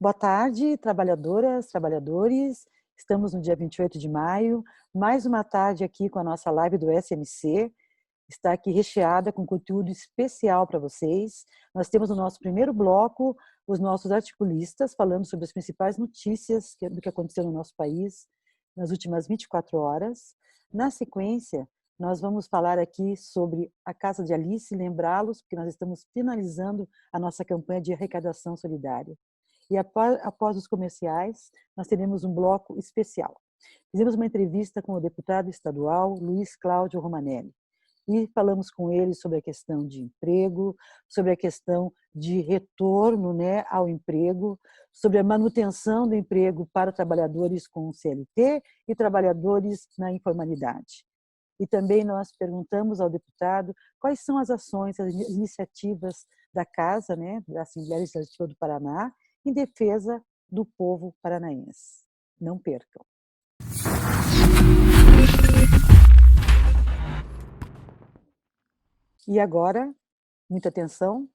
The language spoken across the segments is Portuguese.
Boa tarde, trabalhadoras, trabalhadores. Estamos no dia 28 de maio, mais uma tarde aqui com a nossa live do SMC. Está aqui recheada com conteúdo especial para vocês. Nós temos no nosso primeiro bloco os nossos articulistas falando sobre as principais notícias do que aconteceu no nosso país nas últimas 24 horas. Na sequência, nós vamos falar aqui sobre a Casa de Alice, lembrá-los, porque nós estamos finalizando a nossa campanha de arrecadação solidária. E após os comerciais, nós teremos um bloco especial. Fizemos uma entrevista com o deputado estadual Luiz Cláudio Romanelli e falamos com ele sobre a questão de emprego, sobre a questão de retorno, ao emprego, sobre a manutenção do emprego para trabalhadores com CLT e trabalhadores na informalidade. E também nós perguntamos ao deputado quais são as ações, as iniciativas da Casa, da Assembleia Legislativa do Paraná, em defesa do povo paranaense. Não percam. E agora, muita atenção,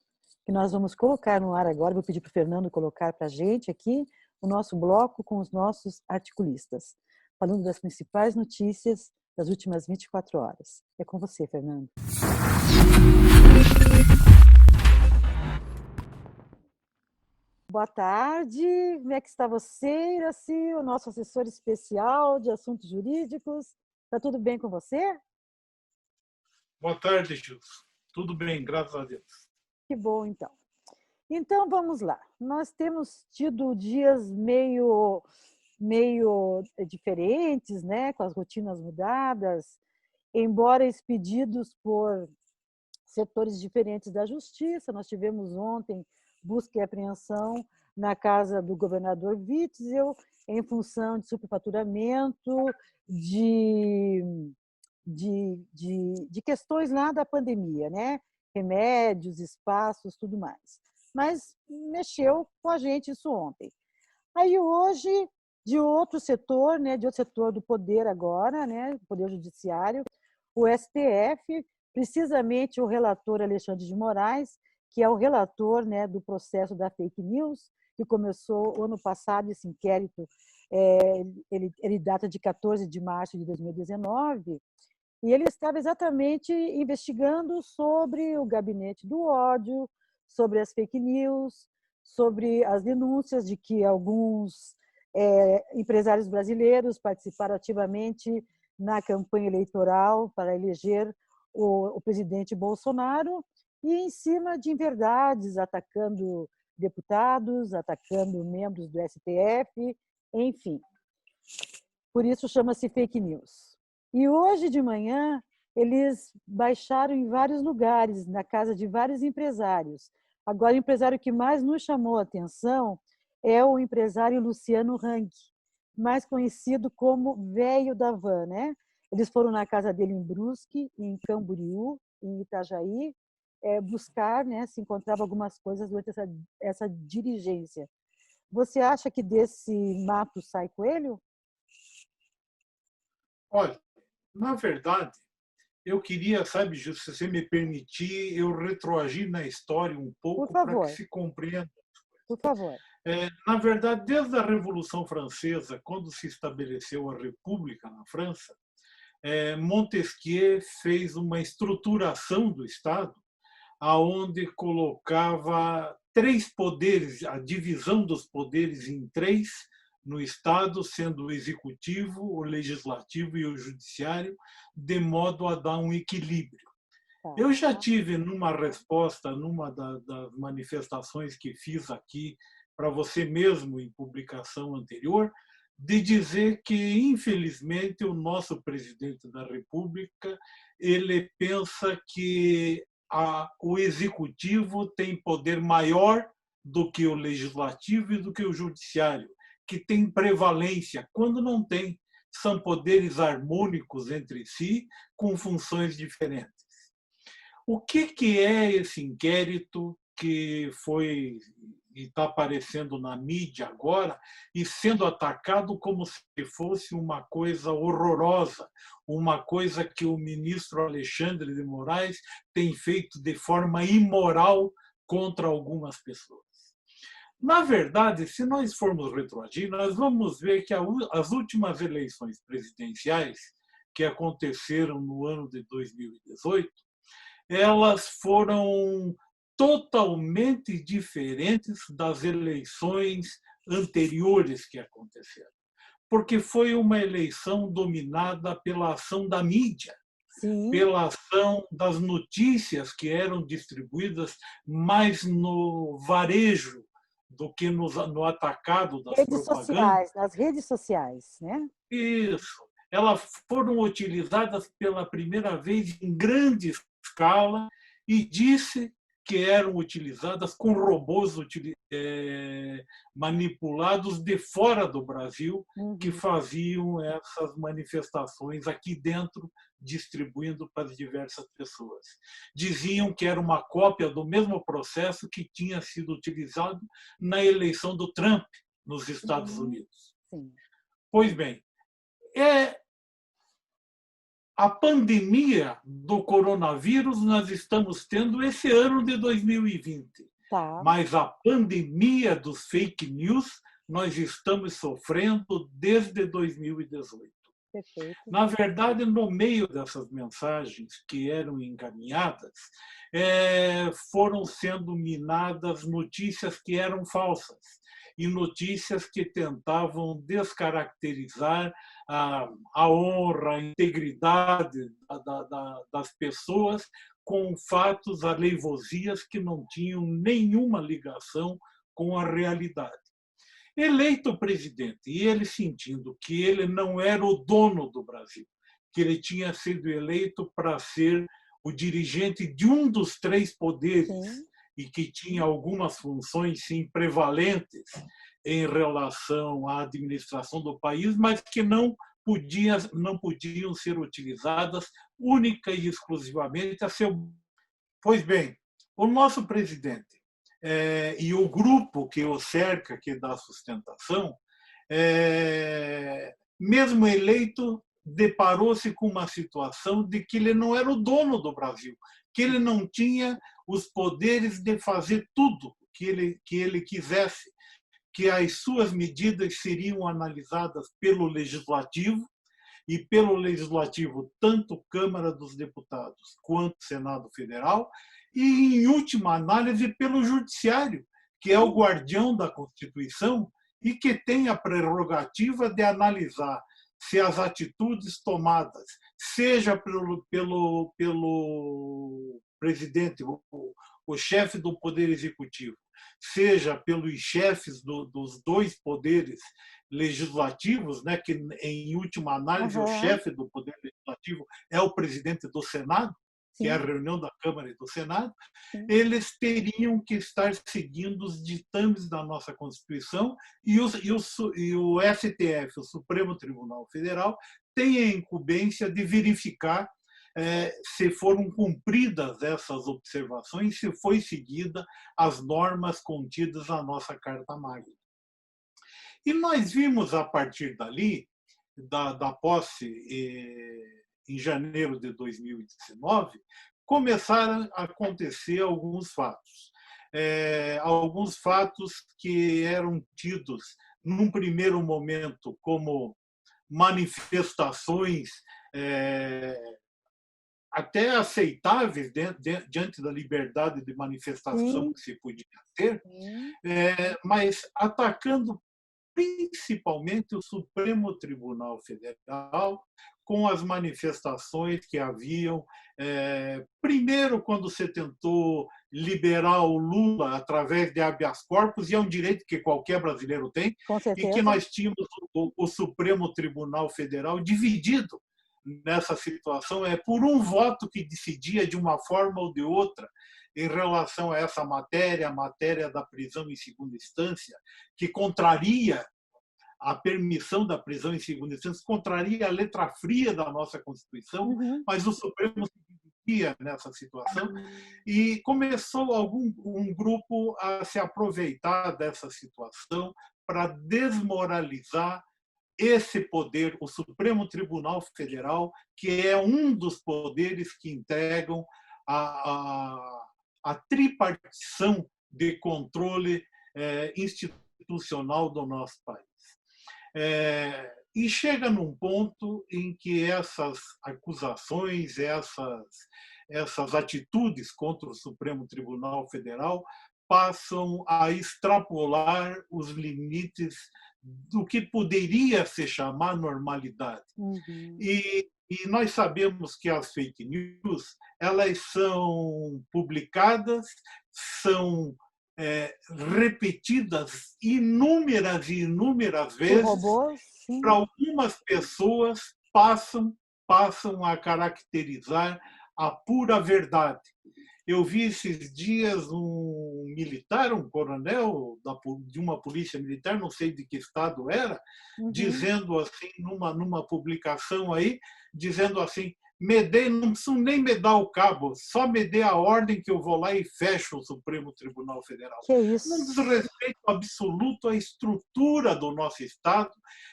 que nós vamos colocar no ar agora, vou pedir para o Fernando colocar para a gente aqui o nosso bloco com os nossos articulistas, falando das principais notícias das últimas 24 horas. É com você, Fernando. Boa tarde, como é que está você, Iraci, o nosso assessor especial de assuntos jurídicos? Está tudo bem com você? Boa tarde, Gilson. Tudo bem, graças a Deus. Que bom, então. Então, vamos lá. Nós temos tido dias meio diferentes, com as rotinas mudadas, embora expedidos por setores diferentes da justiça. Nós tivemos ontem busca e apreensão na casa do governador Witzel, em função de superfaturamento, de questões lá da pandemia, remédios, espaços, tudo mais. Mas mexeu com a gente isso ontem. Aí hoje, de outro setor do poder agora, Poder Judiciário, o STF, precisamente o relator Alexandre de Moraes, que é o relator do processo da fake news, que começou ano passado, esse inquérito, ele data de 14 de março de 2019, e ele estava exatamente investigando sobre o gabinete do ódio, sobre as fake news, sobre as denúncias de que alguns empresários brasileiros participaram ativamente na campanha eleitoral para eleger o presidente Bolsonaro, e em cima de inverdades, atacando deputados, atacando membros do STF, enfim. Por isso chama-se fake news. E hoje de manhã, eles baixaram em vários lugares, na casa de vários empresários. Agora, o empresário que mais nos chamou a atenção é o empresário Luciano Hang, mais conhecido como Velho da Van, Eles foram na casa dele em Brusque, em Camboriú, em Itajaí, buscar, se encontrava algumas coisas durante essa diligência. Você acha que desse mato sai coelho? Olha, na verdade, eu queria, sabe, Gil, se você me permitir, eu retroagir na história um pouco para que se compreenda. Por favor. Na verdade, desde a Revolução Francesa, quando se estabeleceu a República na França, Montesquieu fez uma estruturação do Estado aonde colocava três poderes, a divisão dos poderes em três no Estado, sendo o executivo, o legislativo e o judiciário, de modo a dar um equilíbrio. Eu já tive, numa resposta, numa das manifestações que fiz aqui para você mesmo em publicação anterior, de dizer que, infelizmente, o nosso presidente da República ele pensa que o executivo tem poder maior do que o legislativo e do que o judiciário, que tem prevalência, quando não tem. São poderes harmônicos entre si, com funções diferentes. O que é esse inquérito que foi e está aparecendo na mídia agora e sendo atacado como se fosse uma coisa horrorosa, uma coisa que o ministro Alexandre de Moraes tem feito de forma imoral contra algumas pessoas? Na verdade, se nós formos retroagir, nós vamos ver que as últimas eleições presidenciais que aconteceram no ano de 2018, elas foram totalmente diferentes das eleições anteriores que aconteceram, porque foi uma eleição dominada pela ação da mídia, Sim. pela ação das notícias que eram distribuídas mais no varejo do que no atacado das Redes propagandas. sociais, nas redes sociais, né? Isso. Elas foram utilizadas pela primeira vez em grande escala e disse que eram utilizadas com robôs manipulados de fora do Brasil, que Uhum. faziam essas manifestações aqui dentro, distribuindo para as diversas pessoas. Diziam que era uma cópia do mesmo processo que tinha sido utilizado na eleição do Trump nos Estados Sim, Unidos. sim. Pois bem, é a pandemia do coronavírus nós estamos tendo esse ano de 2020, Tá, mas a pandemia dos fake news nós estamos sofrendo desde 2018. perfeito. Na verdade, no meio dessas mensagens que eram encaminhadas, foram sendo minadas notícias que eram falsas e notícias que tentavam descaracterizar a honra, a integridade das pessoas com fatos, aleivosias que não tinham nenhuma ligação com a realidade. Eleito presidente, e ele sentindo que ele não era o dono do Brasil, que ele tinha sido eleito para ser o dirigente de um dos três poderes Sim. e que tinha algumas funções, sim, prevalentes em relação à administração do país, mas que não podiam ser utilizadas única e exclusivamente a seu. Pois bem, o nosso presidente e o grupo que o cerca, que dá sustentação, mesmo eleito, deparou-se com uma situação de que ele não era o dono do Brasil, que ele não tinha os poderes de fazer tudo que ele quisesse, que as suas medidas seriam analisadas pelo Legislativo, e pelo Legislativo, tanto Câmara dos Deputados quanto Senado Federal, e, em última análise, pelo Judiciário, que é o guardião da Constituição e que tem a prerrogativa de analisar se as atitudes tomadas, seja pelo presidente, o chefe do Poder Executivo, seja pelos chefes dos dois poderes legislativos, né, que, em última análise, o Aham. chefe do Poder Legislativo é o presidente do Senado, que é a Sim, reunião da Câmara e do Senado, sim. eles teriam que estar seguindo os ditames da nossa Constituição e o STF, o Supremo Tribunal Federal, tem a incumbência de verificar se foram cumpridas essas observações, se foi seguida as normas contidas na nossa Carta Magna. E nós vimos, a partir dali, da posse em janeiro de 2019, começaram a acontecer alguns fatos. Alguns fatos que eram tidos, num primeiro momento, como manifestações até aceitáveis diante da liberdade de manifestação Sim, que se podia ter, sim. mas atacando principalmente o Supremo Tribunal Federal, com as manifestações que haviam. Primeiro, quando se tentou liberar o Lula através de habeas corpus, e é um direito que qualquer brasileiro tem, Com e que certeza. nós tínhamos o Supremo Tribunal Federal dividido nessa situação, por um voto que decidia de uma forma ou de outra em relação a essa matéria, a matéria da prisão em segunda instância, que contraria a permissão da prisão em segunda instância, contraria a letra fria da nossa Constituição, Uhum. mas o Supremo se dividia nessa situação e começou um grupo a se aproveitar dessa situação para desmoralizar esse poder, o Supremo Tribunal Federal, que é um dos poderes que entregam a tripartição de controle institucional do nosso país. E chega num ponto em que essas acusações, essas atitudes contra o Supremo Tribunal Federal passam a extrapolar os limites do que poderia se chamar normalidade. Uhum. E nós sabemos que as fake news, elas são publicadas, são repetidas inúmeras e inúmeras Por vezes, robôs, sim. para algumas pessoas passam a caracterizar a pura verdade. Eu vi esses dias um militar, um coronel de uma polícia militar, não sei de que estado era, dizendo assim, numa publicação aí, dizendo assim: não preciso nem me dar o cabo, só me dê a ordem que eu vou lá e fecho o Supremo Tribunal Federal. Que isso? Um desrespeito absoluto à estrutura do nosso Estado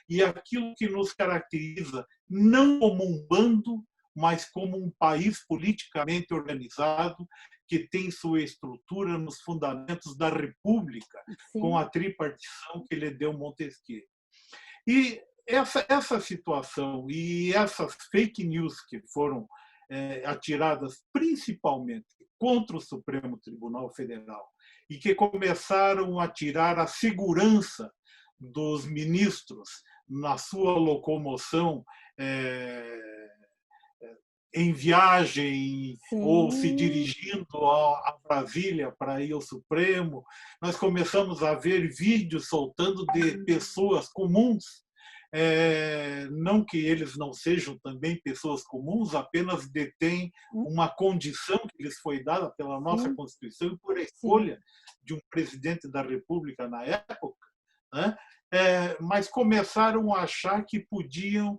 e aquilo que nos caracteriza, não como um bando, mas como um país politicamente organizado, que tem sua estrutura nos fundamentos da República, Sim. com a tripartição que lhe deu Montesquieu. E essa situação e essas fake news que foram atiradas principalmente contra o Supremo Tribunal Federal e que começaram a tirar a segurança dos ministros na sua locomoção em viagem, sim, ou se dirigindo a Brasília para ir ao Supremo. Nós começamos a ver vídeos soltando de pessoas comuns, não que eles não sejam também pessoas comuns, apenas detêm uma condição que lhes foi dada pela nossa Constituição e por escolha de um presidente da República na época, né? Mas começaram a achar que podiam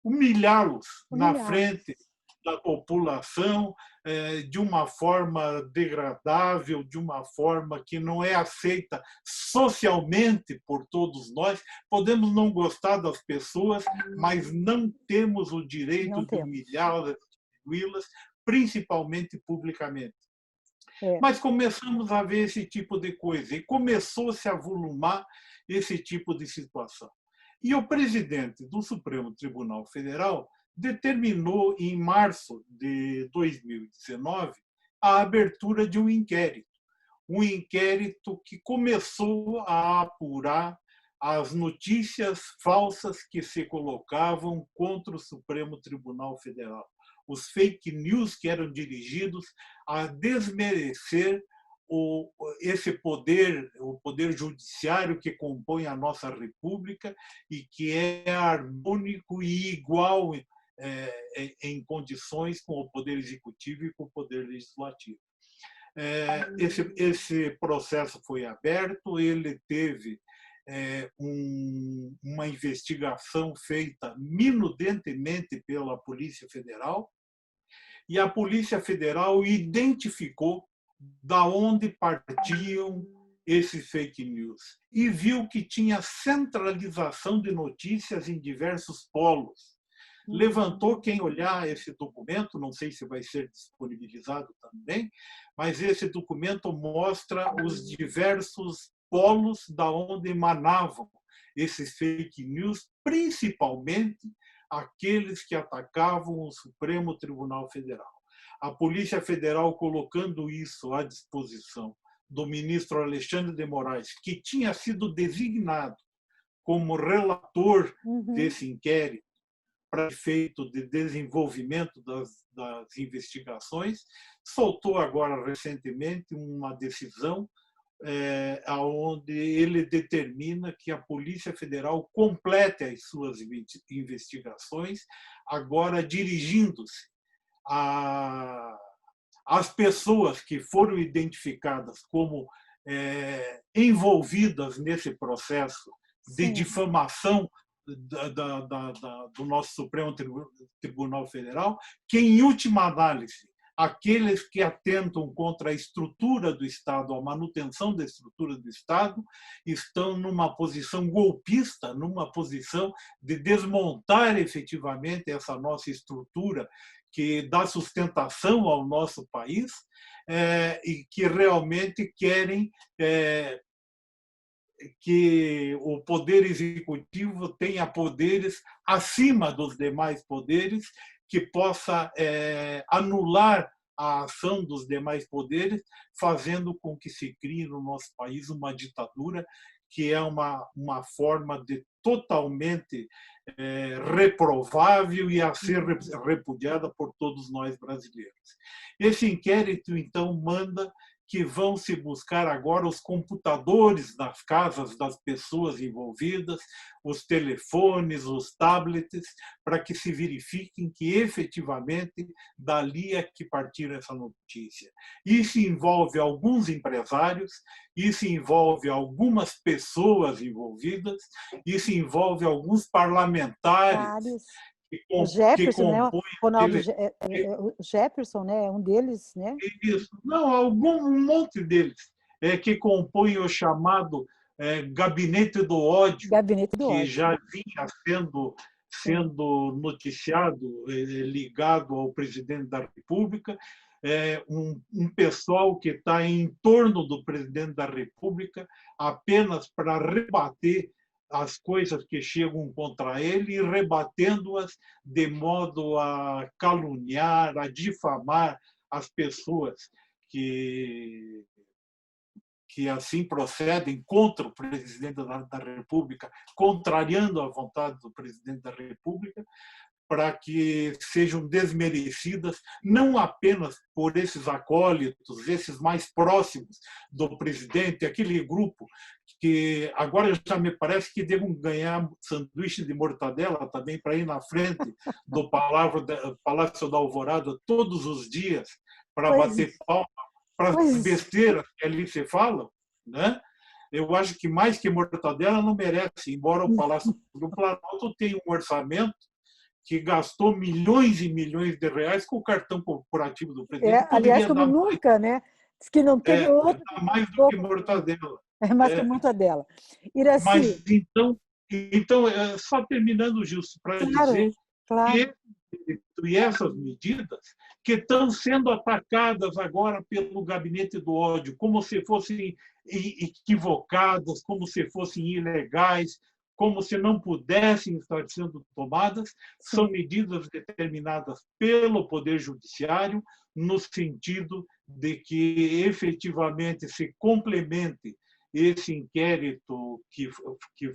humilhá-los na frente da população de uma forma degradável, de uma forma que não é aceita socialmente por todos nós. Podemos não gostar das pessoas, mas não temos o direito de humilhá-las, destruí-las, principalmente publicamente. Mas começamos a ver esse tipo de coisa e começou-se a volumar esse tipo de situação. E o presidente do Supremo Tribunal Federal determinou, em março de 2019, a abertura de um inquérito que começou a apurar as notícias falsas que se colocavam contra o Supremo Tribunal Federal, os fake news que eram dirigidos a desmerecer esse poder, o poder judiciário que compõe a nossa República e que é harmônico e igual em condições com o poder executivo e com o poder legislativo. Esse processo foi aberto, ele teve uma investigação feita minudentemente pela Polícia Federal, e a Polícia Federal identificou da onde partiam esses fake news e viu que tinha centralização de notícias em diversos polos. Levantou, quem olhar esse documento, não sei se vai ser disponibilizado também, mas esse documento mostra os diversos polos da onde emanavam esses fake news, principalmente aqueles que atacavam o Supremo Tribunal Federal. A Polícia Federal colocando isso à disposição do ministro Alexandre de Moraes, que tinha sido designado como relator desse inquérito para efeito de desenvolvimento das investigações, soltou agora recentemente uma decisão onde ele determina que a Polícia Federal complete as suas investigações, agora dirigindo-se às pessoas que foram identificadas como envolvidas nesse processo de difamação do nosso Supremo Tribunal Federal, que, em última análise, aqueles que atentam contra a estrutura do Estado, a manutenção da estrutura do Estado, estão numa posição golpista, numa posição de desmontar efetivamente essa nossa estrutura que dá sustentação ao nosso país, e que realmente querem que o poder executivo tenha poderes acima dos demais poderes, que possa anular a ação dos demais poderes, fazendo com que se crie no nosso país uma ditadura que é uma forma de totalmente reprovável e a ser repudiada por todos nós brasileiros. Esse inquérito, então, manda que vão se buscar agora os computadores nas casas das pessoas envolvidas, os telefones, os tablets, para que se verifiquem que efetivamente dali é que partiu essa notícia. Isso envolve alguns empresários, isso envolve algumas pessoas envolvidas, isso envolve alguns parlamentares o Jefferson, né? Ronaldo o Jefferson, né? É um deles, né? Isso. Não, um monte deles que compõem o chamado Gabinete do Ódio, que já vinha sendo noticiado, ligado ao presidente da República, um pessoal que está em torno do presidente da República apenas para rebater as coisas que chegam contra ele e rebatendo-as de modo a caluniar, a difamar as pessoas que assim procedem contra o presidente da República, contrariando a vontade do presidente da República, para que sejam desmerecidas, não apenas por esses acólitos, esses mais próximos do presidente, aquele grupo que agora já me parece que devem ganhar sanduíche de mortadela também para ir na frente do Palácio da Alvorada todos os dias para bater palma para as besteiras que ali se falam, né? Eu acho que mais que mortadela não merece, embora o Palácio do Planalto tenha um orçamento que gastou milhões e milhões de reais com o cartão corporativo do presidente. Aliás, como nunca, né? Diz que não teve outro. Mais do que mortadela. Mais que mortadela. Iraci. Mas então, só terminando, Gilson, para dizer que essas medidas que estão sendo atacadas agora pelo gabinete do ódio, como se fossem equivocadas, como se fossem ilegais, como se não pudessem estar sendo tomadas, são medidas determinadas pelo Poder Judiciário no sentido de que efetivamente se complemente esse inquérito que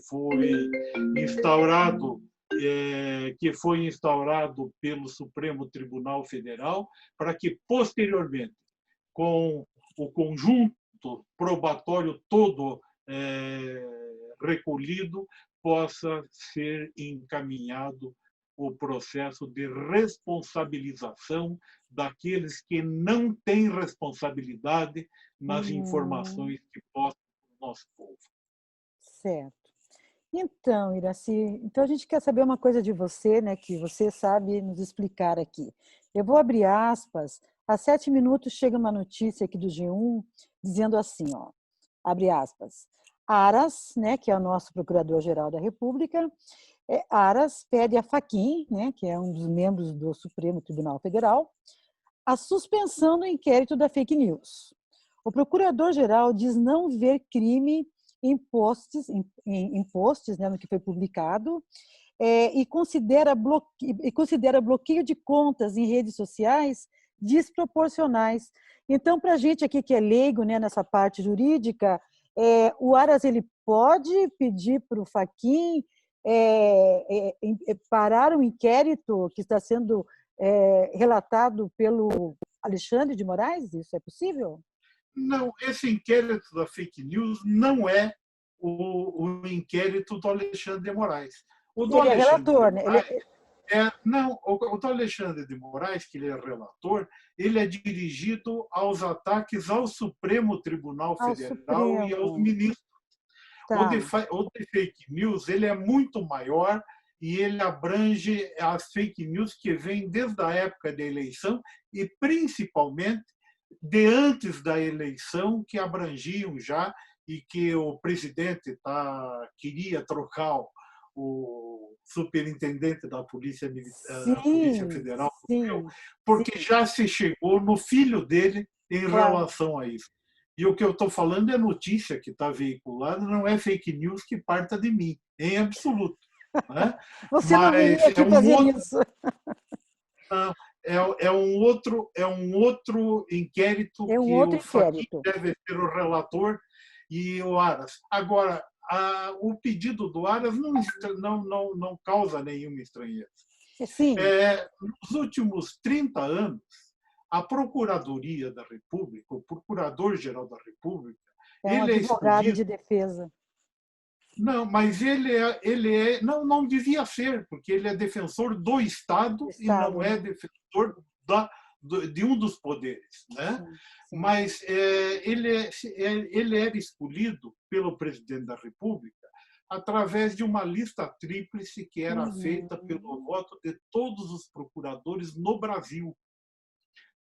foi instaurado pelo Supremo Tribunal Federal, para que posteriormente, com o conjunto probatório todo recolhido, possa ser encaminhado o processo de responsabilização daqueles que não têm responsabilidade nas informações que postam para o nosso povo. Certo. Então, Iraci, então a gente quer saber uma coisa de você, né, que você sabe nos explicar aqui. Eu vou abrir aspas. Há 7 minutos chega uma notícia aqui do G1 dizendo assim, ó, abre aspas. Aras, né, que é o nosso Procurador-Geral da República, Aras pede a Fachin, né, que é um dos membros do Supremo Tribunal Federal, a suspensão do inquérito da fake news. O Procurador-Geral diz não ver crime em posts, né, no que foi publicado, e considera bloqueio de contas em redes sociais desproporcionais. Então, para a gente aqui que é leigo, né, nessa parte jurídica, o Aras ele pode pedir para o Fachin parar um inquérito que está sendo relatado pelo Alexandre de Moraes? Isso é possível? Não, esse inquérito da fake news não é o inquérito do Alexandre de Moraes. O do ele é relator, né? Não, o do Alexandre de Moraes, que ele é relator, ele é dirigido aos ataques ao Supremo Tribunal Federal e aos ministros. Tá. O de fake news ele é muito maior e ele abrange as fake news que vêm desde a época da eleição e, principalmente, de antes da eleição, que abrangiam já e que o presidente queria trocar o superintendente da Polícia Sim, Federal, sim, porque sim, já se chegou no filho dele em claro. relação a isso. E o que eu estou falando é notícia que está veiculada, não é fake news que parta de mim, em absoluto. Né? Você não Mas viria aqui fazer isso. é um outro inquérito É um que outro o Fachin inquérito. deve ser o relator e o Aras. Agora, o pedido do Aras não causa nenhuma estranheza. Sim, Nos últimos 30 anos, a Procuradoria da República, o Procurador-Geral da República, é um ele é advogado escolhido. de defesa. Não, mas não devia ser, porque ele é defensor do Do Estado e não Estado, é né? defensor de um dos poderes. Né? Sim, sim. Mas ele era escolhido pelo presidente da República através de uma lista tríplice que era feita pelo Uhum. voto de todos os procuradores no Brasil.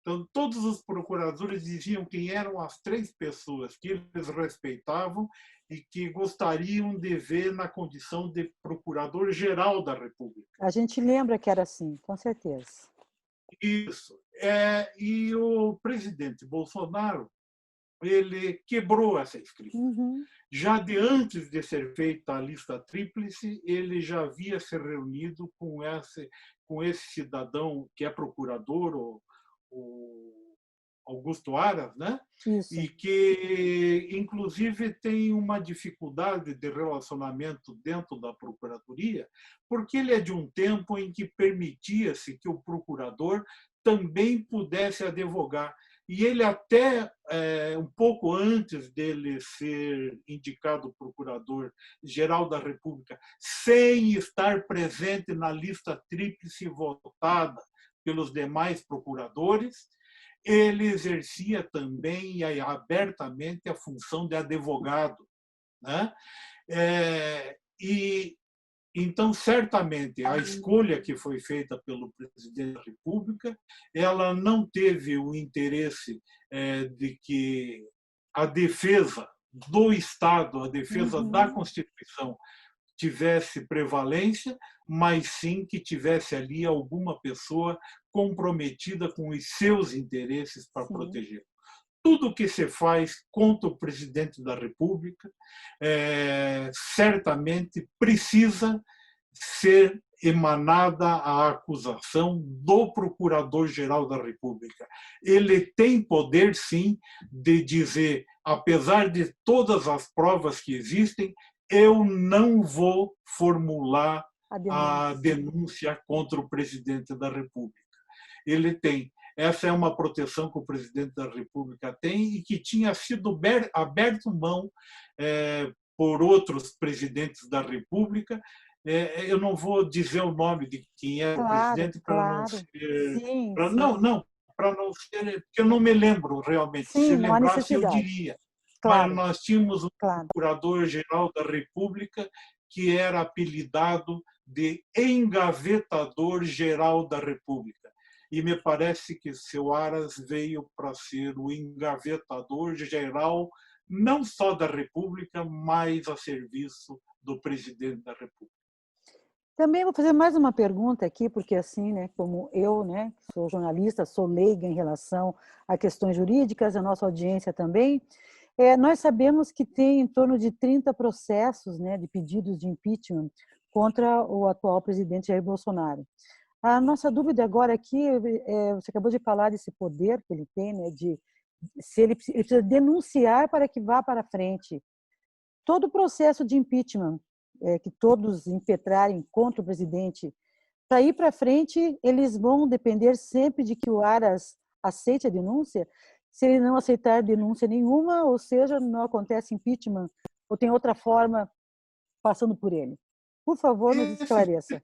Então, todos os procuradores diziam quem eram as 3 pessoas que eles respeitavam e que gostariam de ver na condição de procurador-geral da República. A gente lembra que era assim, com certeza. Isso. E o presidente Bolsonaro ele quebrou essa escrita. Uhum. Já de antes de ser feita a lista tríplice, ele já havia se reunido com esse cidadão que é procurador, o Augusto Aras, né? Isso. E que, inclusive, tem uma dificuldade de relacionamento dentro da Procuradoria, porque ele é de um tempo em que permitia-se que o procurador também pudesse advogar. E ele até, um pouco antes dele ser indicado procurador-geral da República, sem estar presente na lista tríplice votada pelos demais procuradores, ele exercia também abertamente a função de advogado. Né? E então, certamente, a escolha que foi feita pelo presidente da República, ela não teve o interesse de que a defesa do Estado, a defesa da Uhum. Constituição tivesse prevalência, mas sim que tivesse ali alguma pessoa comprometida com os seus interesses para Sim. proteger. Tudo que se faz contra o presidente da República certamente precisa ser emanada a acusação do Procurador-Geral da República. Ele tem poder, sim, de dizer, apesar de todas as provas que existem, eu não vou formular A a denúncia. denúncia contra o presidente da República. Ele tem. Essa é uma proteção que o presidente da República tem e que tinha sido aberto mão por outros presidentes da República. Eu não vou dizer o nome de quem era o Claro, presidente para não claro. ser. Sim, Não, sim. não, para não ser. Porque eu não me lembro realmente. Se Sim, não há lembrasse, eu necessidade. diria. Mas Claro, nós tínhamos um claro. procurador-geral da República que era apelidado de engavetador-geral da República. E me parece que seu Aras veio para ser o engavetador-geral, não só da República, mas a serviço do presidente da República. Também vou fazer mais uma pergunta aqui, porque assim, né, como eu, né, sou jornalista, sou leiga em relação a questões jurídicas, a nossa audiência também, nós sabemos que tem em torno de 30 processos, né, de pedidos de impeachment contra o atual presidente Jair Bolsonaro. A nossa dúvida agora aqui, você acabou de falar desse poder que ele tem, né, de se ele precisa denunciar para que vá para frente. Todo o processo de impeachment que todos impetrarem contra o presidente, para ir para frente, eles vão depender sempre de que o Aras aceite a denúncia. Se ele não aceitar denúncia nenhuma, ou seja, não acontece impeachment, ou tem outra forma passando por ele. Por favor, nos Esses, esclareça.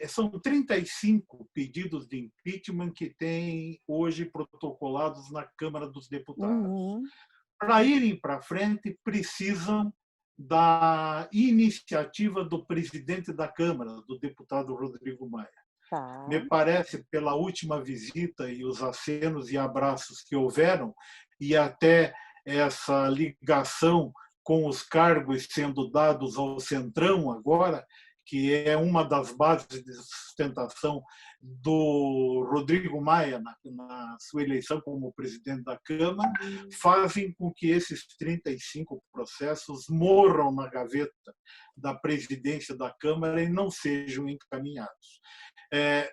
são 35 pedidos de impeachment que têm hoje protocolados na Câmara dos Deputados. Uhum. Para irem para frente, precisam da iniciativa do presidente da Câmara, do deputado Rodrigo Maia. Me Tá. parece, pela última visita e os acenos e abraços que houveram, e até essa ligação com os cargos sendo dados ao Centrão agora, que é uma das bases de sustentação do Rodrigo Maia na sua eleição como presidente da Câmara, fazem com que esses 35 processos morram na gaveta da presidência da Câmara e não sejam encaminhados.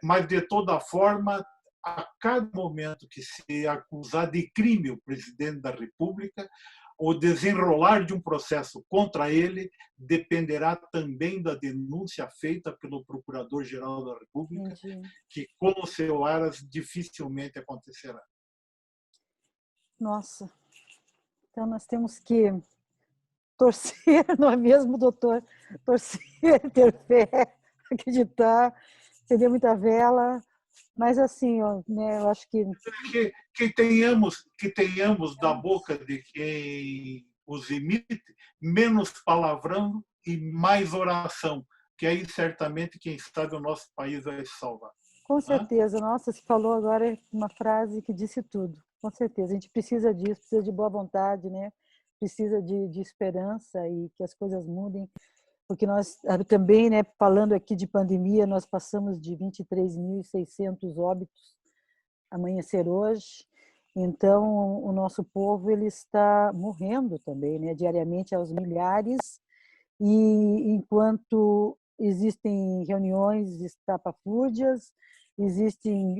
Mas, de toda forma, a cada momento que se acusar de crime o presidente da República, o desenrolar de um processo contra ele dependerá também da denúncia feita pelo Procurador-Geral da República, Entendi. que, com o seu Aras, dificilmente acontecerá. Nossa, então nós temos que torcer, não é mesmo, doutor? Torcer, ter fé, acreditar, acender muita vela, mas assim, ó, né, eu acho que... Que tenhamos da boca de quem os imite menos palavrão e mais oração, que aí certamente, quem sabe, o nosso país vai se salvar. Com certeza, nossa, você falou agora uma frase que disse tudo, com certeza, a gente precisa disso, precisa de boa vontade, né? Precisa de esperança e que as coisas mudem, porque nós também, né, falando aqui de pandemia, nós passamos de 23.600 óbitos amanhecer hoje, então o nosso povo ele está morrendo também, né, diariamente aos milhares, e enquanto existem reuniões estapafúrdias, existem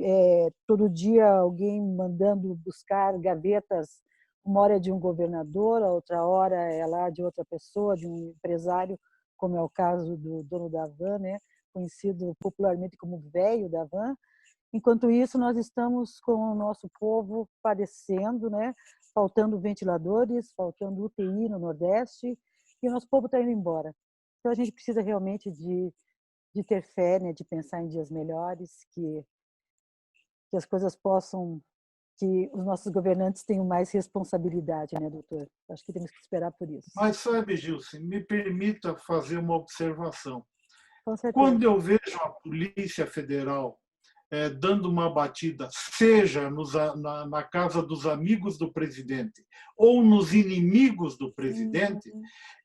todo dia alguém mandando buscar gavetas, uma hora é de um governador, a outra hora é lá de outra pessoa, de um empresário, como é o caso do dono da van, né, conhecido popularmente como velho da van. Enquanto isso, nós estamos com o nosso povo padecendo, né, faltando ventiladores, faltando UTI no Nordeste, e o nosso povo está indo embora. Então, a gente precisa realmente de ter fé, né, de pensar em dias melhores, que as coisas possam, que os nossos governantes tenham mais responsabilidade, né, doutor? Acho que temos que esperar por isso. Mas sabe, Gilson, me permita fazer uma observação. Com certeza. Quando eu vejo a Polícia Federal dando uma batida, seja na casa dos amigos do presidente ou nos inimigos do presidente,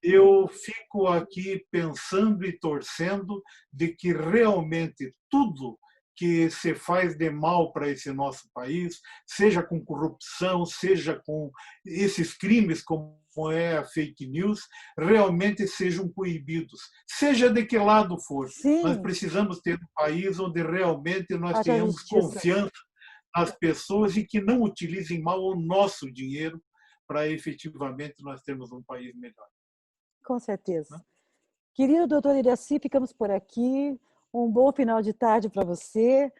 eu fico aqui pensando e torcendo de que realmente tudo que se faz de mal para esse nosso país, seja com corrupção, seja com esses crimes como é a fake news, realmente sejam coibidos, seja de que lado for. Sim. Nós precisamos ter um país onde realmente nós Haja tenhamos justiça. confiança nas pessoas e que não utilizem mal o nosso dinheiro para efetivamente nós termos um país melhor. Com certeza. Né? Querido doutor Iraci, ficamos por aqui. Um bom final de tarde para você.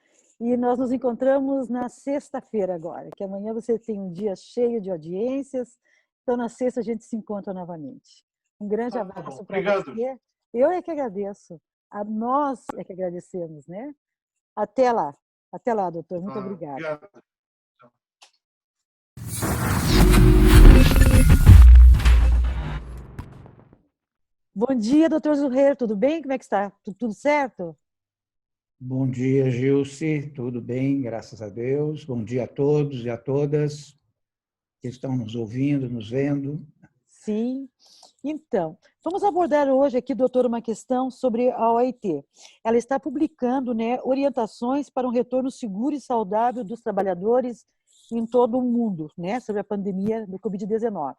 E nós nos encontramos na sexta-feira agora, que amanhã você tem um dia cheio de audiências. Então, na sexta, a gente se encontra novamente. Um grande abraço para você. Eu é que agradeço. A nós é que agradecemos, né? Até lá. Até lá, doutor. Muito obrigada. Obrigado. Bom dia, doutor Zurrer. Tudo bem? Como é que está? Tudo certo? Bom dia, Gilce. Tudo bem, graças a Deus. Bom dia a todos e a todas que estão nos ouvindo, nos vendo. Sim. Então, vamos abordar hoje aqui, doutor, uma questão sobre a OIT. Ela está publicando, né, orientações para um retorno seguro e saudável dos trabalhadores em todo o mundo, né, sobre a pandemia do Covid-19.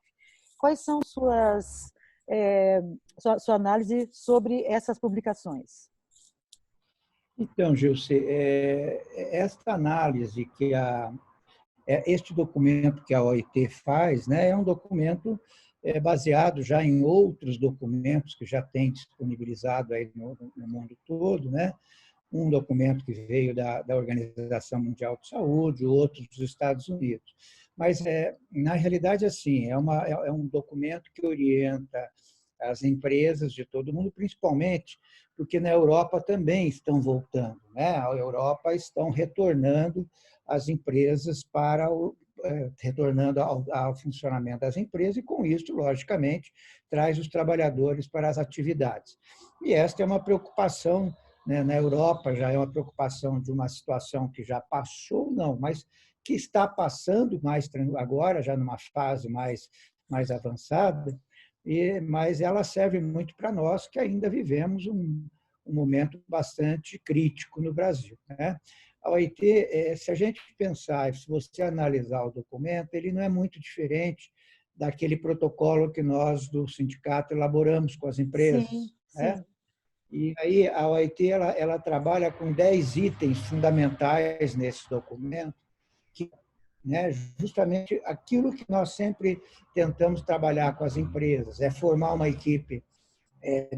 Quais são sua análise sobre essas publicações? Então, Gilce, esta análise que este documento que a OIT faz, né, é um documento baseado já em outros documentos que já tem disponibilizado aí no mundo todo, né? Um documento que veio da Organização Mundial de Saúde, outro dos Estados Unidos. Mas, na realidade, assim, é um documento que orienta as empresas de todo o mundo, principalmente porque na Europa também estão voltando, né? A Europa estão retornando as empresas para retornando ao funcionamento das empresas, e com isso, logicamente, traz os trabalhadores para as atividades. E esta é uma preocupação, né, na Europa, já é uma preocupação de uma situação que já passou, não, mas que está passando mais agora, já numa fase mais avançada, mas ela serve muito para nós que ainda vivemos um momento bastante crítico no Brasil, né? A OIT, se a gente pensar, se você analisar o documento, ele não é muito diferente daquele protocolo que nós, do sindicato, elaboramos com as Sim, empresas, né? sim, E aí a OIT ela trabalha com 10 itens fundamentais nesse documento, que, né, justamente aquilo que nós sempre tentamos trabalhar com as empresas, é formar uma equipe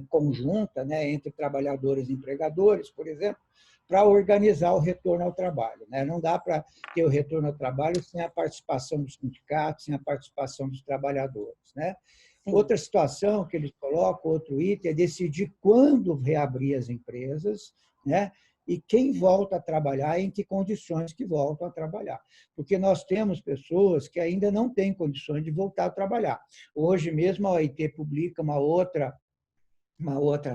conjunta, né, entre trabalhadores e empregadores, por exemplo, para organizar o retorno ao trabalho, né? Não dá para ter o retorno ao trabalho sem a participação dos sindicatos, sem a participação dos trabalhadores, né? sim. Outra situação que eles colocam, outro item, é decidir quando reabrir as empresas, né? E quem volta a trabalhar, em que condições que voltam a trabalhar. Porque nós temos pessoas que ainda não têm condições de voltar a trabalhar. Hoje mesmo a OIT publica uma outra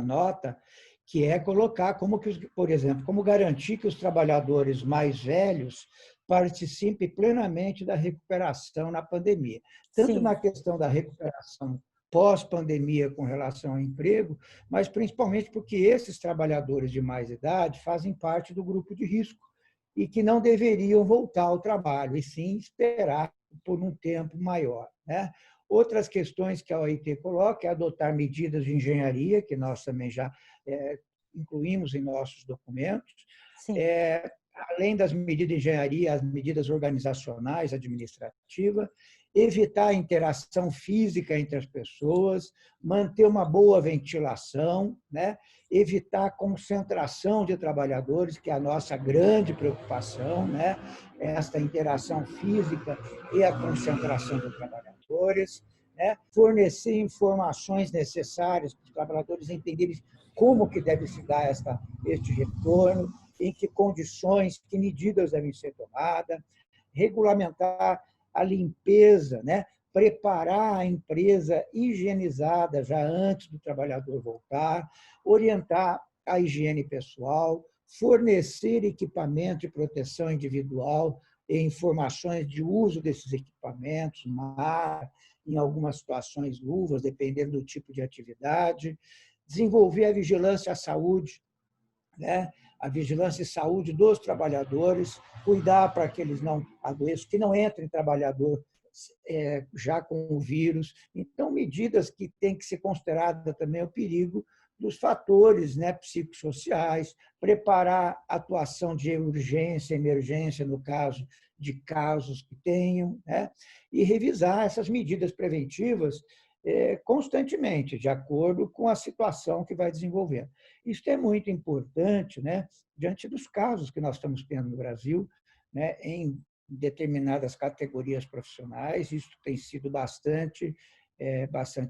nota, que é colocar como que, por exemplo, como garantir que os trabalhadores mais velhos participem plenamente da recuperação na pandemia, tanto na Sim, questão da recuperação pós-pandemia com relação ao emprego, mas principalmente porque esses trabalhadores de mais idade fazem parte do grupo de risco e que não deveriam voltar ao trabalho, e sim esperar por um tempo maior, né? Outras questões que a OIT coloca é adotar medidas de engenharia, que nós também já incluímos em nossos documentos, sim. além das medidas de engenharia, as medidas organizacionais, administrativas, evitar a interação física entre as pessoas, manter uma boa ventilação, né? Evitar a concentração de trabalhadores, que é a nossa grande preocupação, né? Esta interação física e a concentração de trabalhadores, né? Fornecer informações necessárias para os trabalhadores entenderem como que deve se dar este retorno, em que condições, que medidas devem ser tomadas, regulamentar a limpeza, né? Preparar a empresa higienizada já antes do trabalhador voltar, orientar a higiene pessoal, fornecer equipamento de proteção individual e informações de uso desses equipamentos, em algumas situações luvas, dependendo do tipo de atividade, desenvolver a vigilância à saúde, né? A vigilância e saúde dos trabalhadores, cuidar para que eles não adoeçam, que não entre trabalhador já com o vírus. Então, medidas que têm que ser consideradas também o perigo dos fatores, né, psicossociais, preparar a atuação de urgência, emergência, no caso de casos que tenham, né, e revisar essas medidas preventivas constantemente, de acordo com a situação que vai desenvolvendo. Isso é muito importante, né, diante dos casos que nós estamos tendo no Brasil, né, em determinadas categorias profissionais. Isso tem sido bastante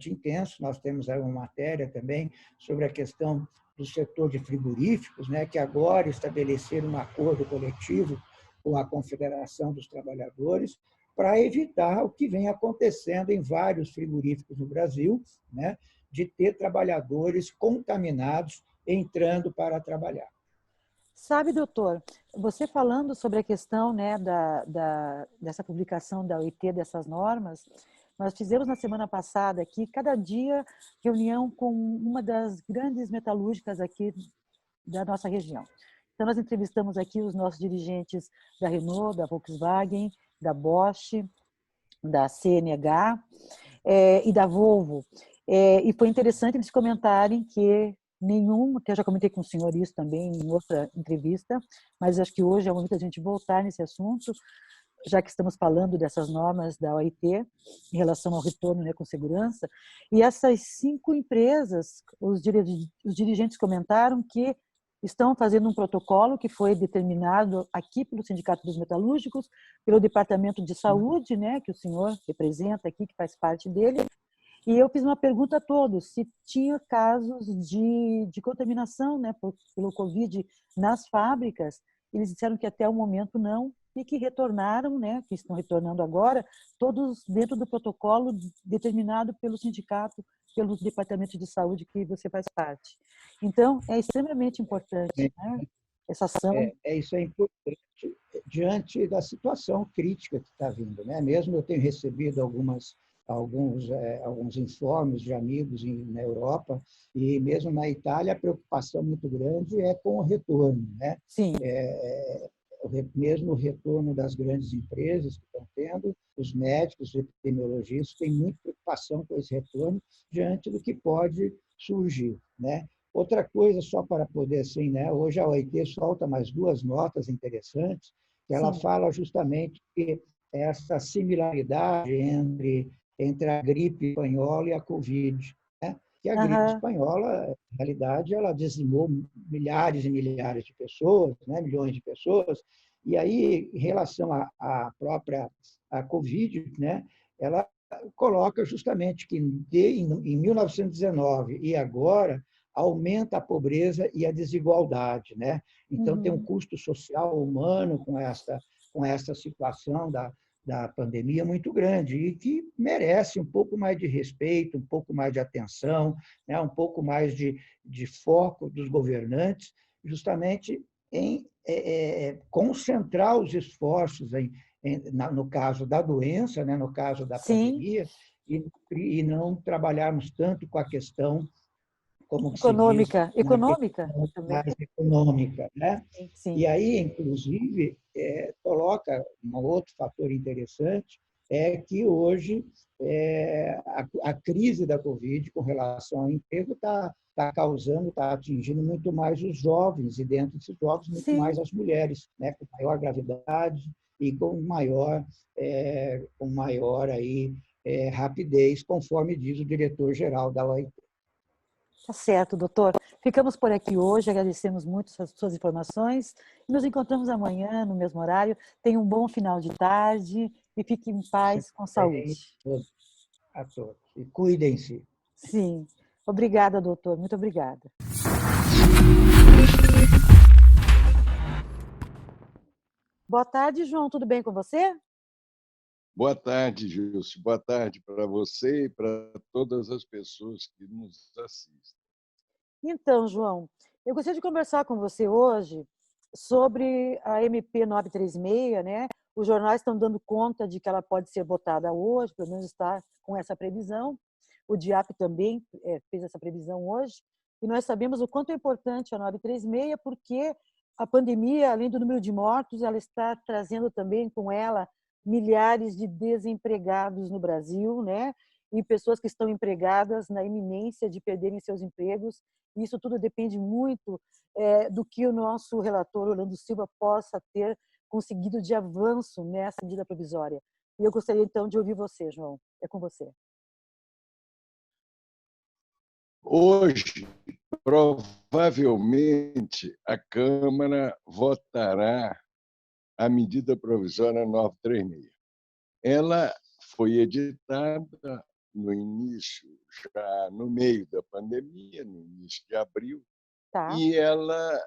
intenso. Nós temos aí uma matéria também sobre a questão do setor de frigoríficos, né, que agora estabeleceram um acordo coletivo com a Confederação dos Trabalhadores para evitar o que vem acontecendo em vários frigoríficos no Brasil, né, de ter trabalhadores contaminados entrando para trabalhar. Sabe, doutor, você falando sobre a questão, né, dessa publicação da OIT, dessas normas, nós fizemos na semana passada aqui, cada dia, reunião com uma das grandes metalúrgicas aqui da nossa região. Então, nós entrevistamos aqui os nossos dirigentes da Renault, da Volkswagen, da Bosch, da CNH e da Volvo. E foi interessante eles comentarem que que eu já comentei com o senhor isso também em outra entrevista, mas acho que hoje é o momento da gente voltar nesse assunto, já que estamos falando dessas normas da OIT em relação ao retorno, né, com segurança. E essas 5 empresas, os dirigentes comentaram que estão fazendo um protocolo que foi determinado aqui pelo Sindicato dos Metalúrgicos, pelo Departamento de Saúde, né, que o senhor representa aqui, que faz parte dele. E eu fiz uma pergunta a todos, se tinha casos de contaminação, né, pelo Covid nas fábricas. Eles disseram que até o momento não, e que retornaram, né, que estão retornando agora, todos dentro do protocolo determinado pelo sindicato, pelo departamento de saúde que você faz parte. Então, é extremamente importante, né, essa ação. Isso é importante diante da situação crítica que está vindo, né? Mesmo eu tenho recebido alguns informes de amigos na Europa e mesmo na Itália, a preocupação muito grande é com o retorno, né? Sim. Mesmo o retorno das grandes empresas que estão tendo, os médicos, os epidemiologistas têm muita preocupação com esse retorno diante do que pode surgir, né? Outra coisa, só para poder, assim, né? Hoje a OIT solta mais 2 notas interessantes, que ela Sim. fala justamente que essa similaridade entre a gripe espanhola e a Covid, né? Que a gripe espanhola, na realidade, ela dizimou milhares e milhares de pessoas, né? Milhões de pessoas, e aí, em relação à própria Covid, né? Ela coloca justamente que em 1919 e agora aumenta a pobreza e a desigualdade, né? Então tem um custo social humano com essa situação da pandemia muito grande e que merece um pouco mais de respeito, um pouco mais de atenção, né? Um pouco mais de foco dos governantes, justamente em concentrar os esforços no caso da doença, né? No caso da Sim. pandemia, e não trabalharmos tanto com a questão, como se diz, Econômica também. mais econômica, né? Sim. E aí, inclusive, coloca um outro fator interessante, é que hoje a crise da Covid com relação ao emprego está atingindo muito mais os jovens, e dentro desses jovens, muito mais as mulheres, né? Com maior gravidade e com maior aí, rapidez, conforme diz o diretor-geral da OIT. Tá certo, doutor. Ficamos por aqui hoje, agradecemos muito as suas informações e nos encontramos amanhã no mesmo horário. Tenha um bom final de tarde e fique em paz, com saúde. A todos. E cuidem-se. Sim. Obrigada, doutor. Muito obrigada. Boa tarde, João. Tudo bem com você? Boa tarde, Gilson. Boa tarde para você e para todas as pessoas que nos assistem. Então, João, eu gostaria de conversar com você hoje sobre a MP 936, né? Os jornais estão dando conta de que ela pode ser votada hoje, pelo menos está com essa previsão. O DIAP também fez essa previsão hoje. E nós sabemos o quanto é importante a 936, porque a pandemia, além do número de mortos, ela está trazendo também com ela milhares de desempregados no Brasil, né? E pessoas que estão empregadas na iminência de perderem seus empregos. Isso tudo depende muito do que o nosso relator, Orlando Silva, possa ter conseguido de avanço nessa medida provisória. E eu gostaria, então, de ouvir você, João. É com você. Hoje, provavelmente, a Câmara votará a medida provisória 936. Ela foi editada no início, já no meio da pandemia, no início de abril, e ela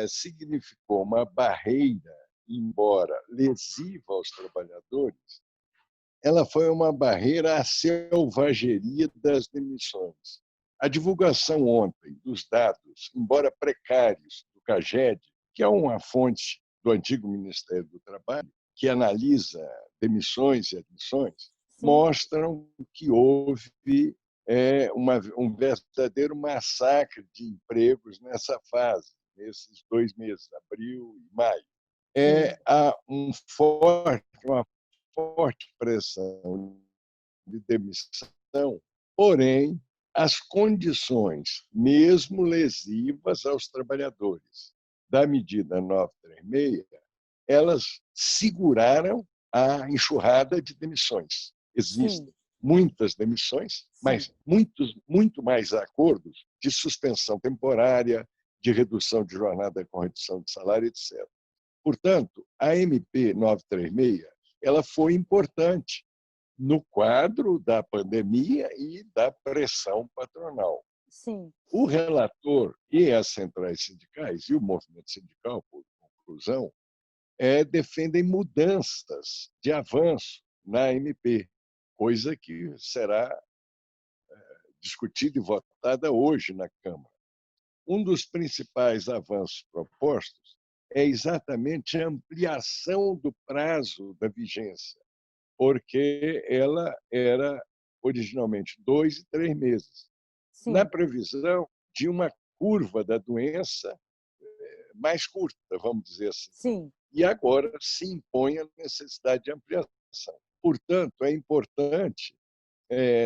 significou uma barreira, embora lesiva aos trabalhadores, ela foi uma barreira à selvageria das demissões. A divulgação ontem dos dados, embora precários, do CAGED, que é uma fonte do antigo Ministério do Trabalho, que analisa demissões e admissões, mostram que houve um verdadeiro massacre de empregos nessa fase, nesses 2 meses, abril e maio. Há uma forte pressão de demissão, porém, as condições, mesmo lesivas aos trabalhadores, da medida 936, elas seguraram a enxurrada de demissões. Existem muitas demissões, mas muito mais acordos de suspensão temporária, de redução de jornada com redução de salário, etc. Portanto, a MP 936 ela foi importante no quadro da pandemia e da pressão patronal. Sim. O relator e as centrais sindicais, e o movimento sindical, por conclusão, defendem mudanças de avanço na MP, coisa que será discutida e votada hoje na Câmara. Um dos principais avanços propostos é exatamente a ampliação do prazo da vigência, porque ela era originalmente 2 e 3 meses, na Sim, previsão de uma curva da doença mais curta, vamos dizer assim. sim, E agora se impõe a necessidade de ampliação. Portanto, é importante,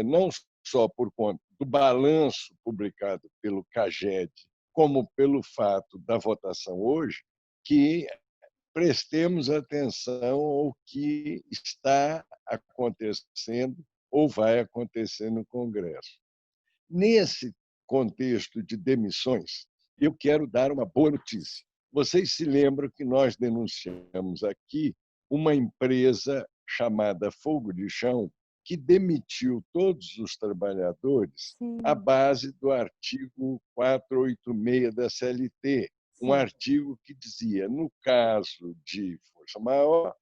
não só por conta do balanço publicado pelo CAGED, como pelo fato da votação hoje, que prestemos atenção ao que está acontecendo ou vai acontecer no Congresso. Nesse contexto de demissões, eu quero dar uma boa notícia. Vocês se lembram que nós denunciamos aqui uma empresa chamada Fogo de Chão, que demitiu todos os trabalhadores à sim, base do artigo 486 da CLT, um sim, artigo que dizia, no caso de força maior,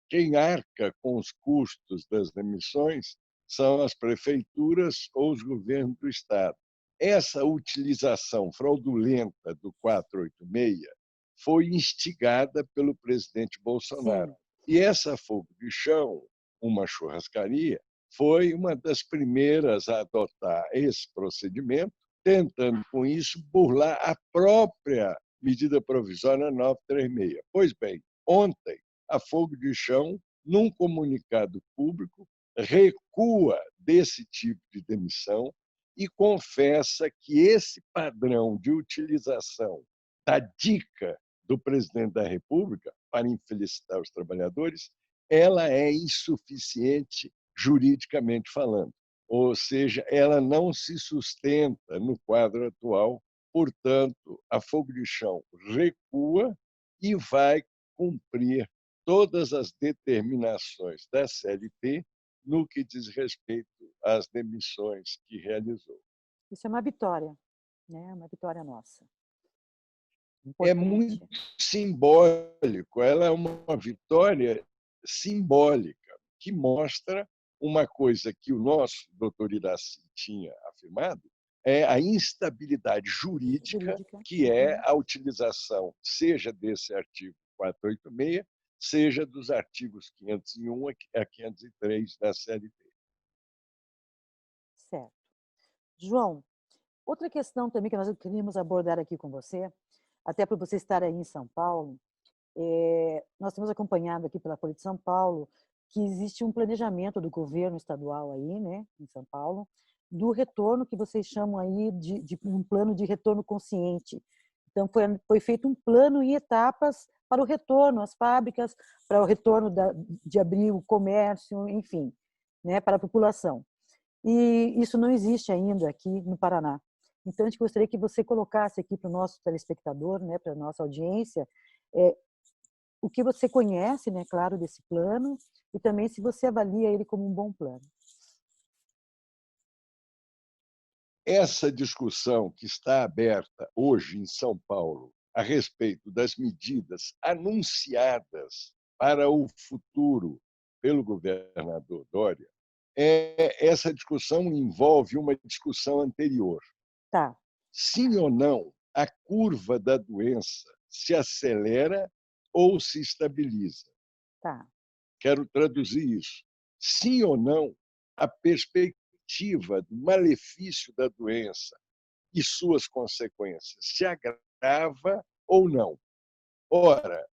quem arca com os custos das demissões são as prefeituras ou os governos do Estado. Essa utilização fraudulenta do 486 foi instigada pelo presidente Bolsonaro. sim. E essa Fogo de Chão, uma churrascaria, foi uma das primeiras a adotar esse procedimento, tentando, com isso, burlar a própria medida provisória 936. Pois bem, ontem, a Fogo de Chão, num comunicado público, recua desse tipo de demissão e confessa que esse padrão de utilização da dica do presidente da República para infelicitar os trabalhadores, ela é insuficiente juridicamente falando. Ou seja, ela não se sustenta no quadro atual, portanto, a Fogo de Chão recua e vai cumprir todas as determinações da CLT no que diz respeito às demissões que realizou. Isso é uma vitória, né? Uma vitória nossa. É muito Importante. simbólico, ela é uma vitória simbólica, que mostra uma coisa que o nosso doutor Iraci tinha afirmado, é a instabilidade jurídica, Jurídica. que é a utilização, seja desse artigo 486, seja dos artigos 501 a 503 da CLT. Certo. João, outra questão também que nós queríamos abordar aqui com você, até para você estar aí em São Paulo, nós temos acompanhado aqui pela Folha de São Paulo que existe um planejamento do governo estadual aí, né, em São Paulo, do retorno que vocês chamam aí de um plano de retorno consciente. Então, foi feito um plano em etapas para o retorno às fábricas, para o retorno de abrir o comércio, enfim, né, para a população. E isso não existe ainda aqui no Paraná. Então, a gente gostaria que você colocasse aqui para o nosso telespectador, né, para a nossa audiência, o que você conhece, né, claro, desse plano, e também se você avalia ele como um bom plano. Essa discussão que está aberta hoje em São Paulo a respeito das medidas anunciadas para o futuro pelo governador Dória, essa discussão envolve uma discussão anterior. Tá, Sim ou não, a curva da doença se acelera ou se estabiliza? tá. Quero traduzir isso. Sim ou não, a perspectiva do malefício da doença e suas consequências se agrava ou não? Ora,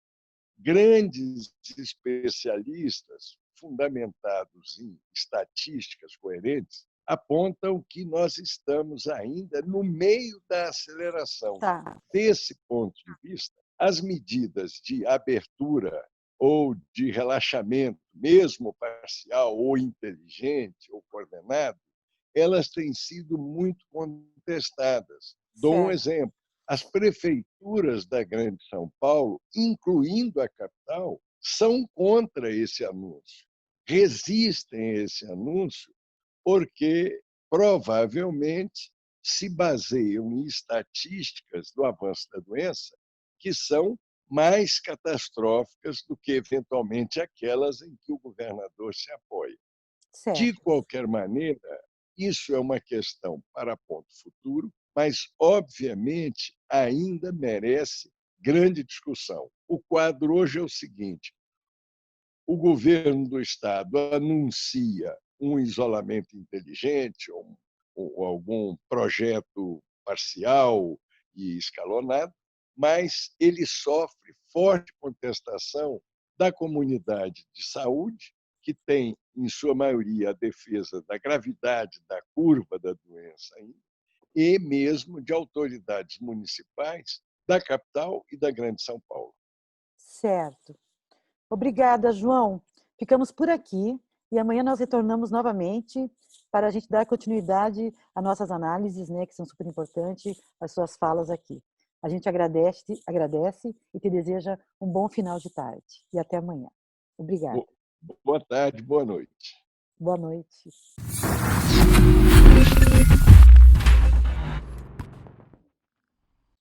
grandes especialistas, fundamentados em estatísticas coerentes, apontam que nós estamos ainda no meio da aceleração. Tá, Desse ponto de vista, as medidas de abertura ou de relaxamento, mesmo parcial ou inteligente ou coordenado, elas têm sido muito contestadas. Dou um certo. exemplo. As prefeituras da Grande São Paulo, incluindo a capital, são contra esse anúncio, resistem a esse anúncio, porque provavelmente se baseiam em estatísticas do avanço da doença que são mais catastróficas do que, eventualmente, aquelas em que o governador se apoia. Certo. De qualquer maneira, isso é uma questão para ponto futuro, mas, obviamente, ainda merece grande discussão. O quadro hoje é o seguinte: o governo do Estado anuncia um isolamento inteligente ou algum projeto parcial e escalonado, mas ele sofre forte contestação da comunidade de saúde, que tem, em sua maioria, a defesa da gravidade da curva da doença ainda, e mesmo de autoridades municipais da capital e da Grande São Paulo. Certo. Obrigada, João. Ficamos por aqui e amanhã nós retornamos novamente para a gente dar continuidade às nossas análises, né, que são super importantes, as suas falas aqui. A gente agradece e te deseja um bom final de tarde. E até amanhã. Obrigada. Boa tarde, boa noite. Boa noite.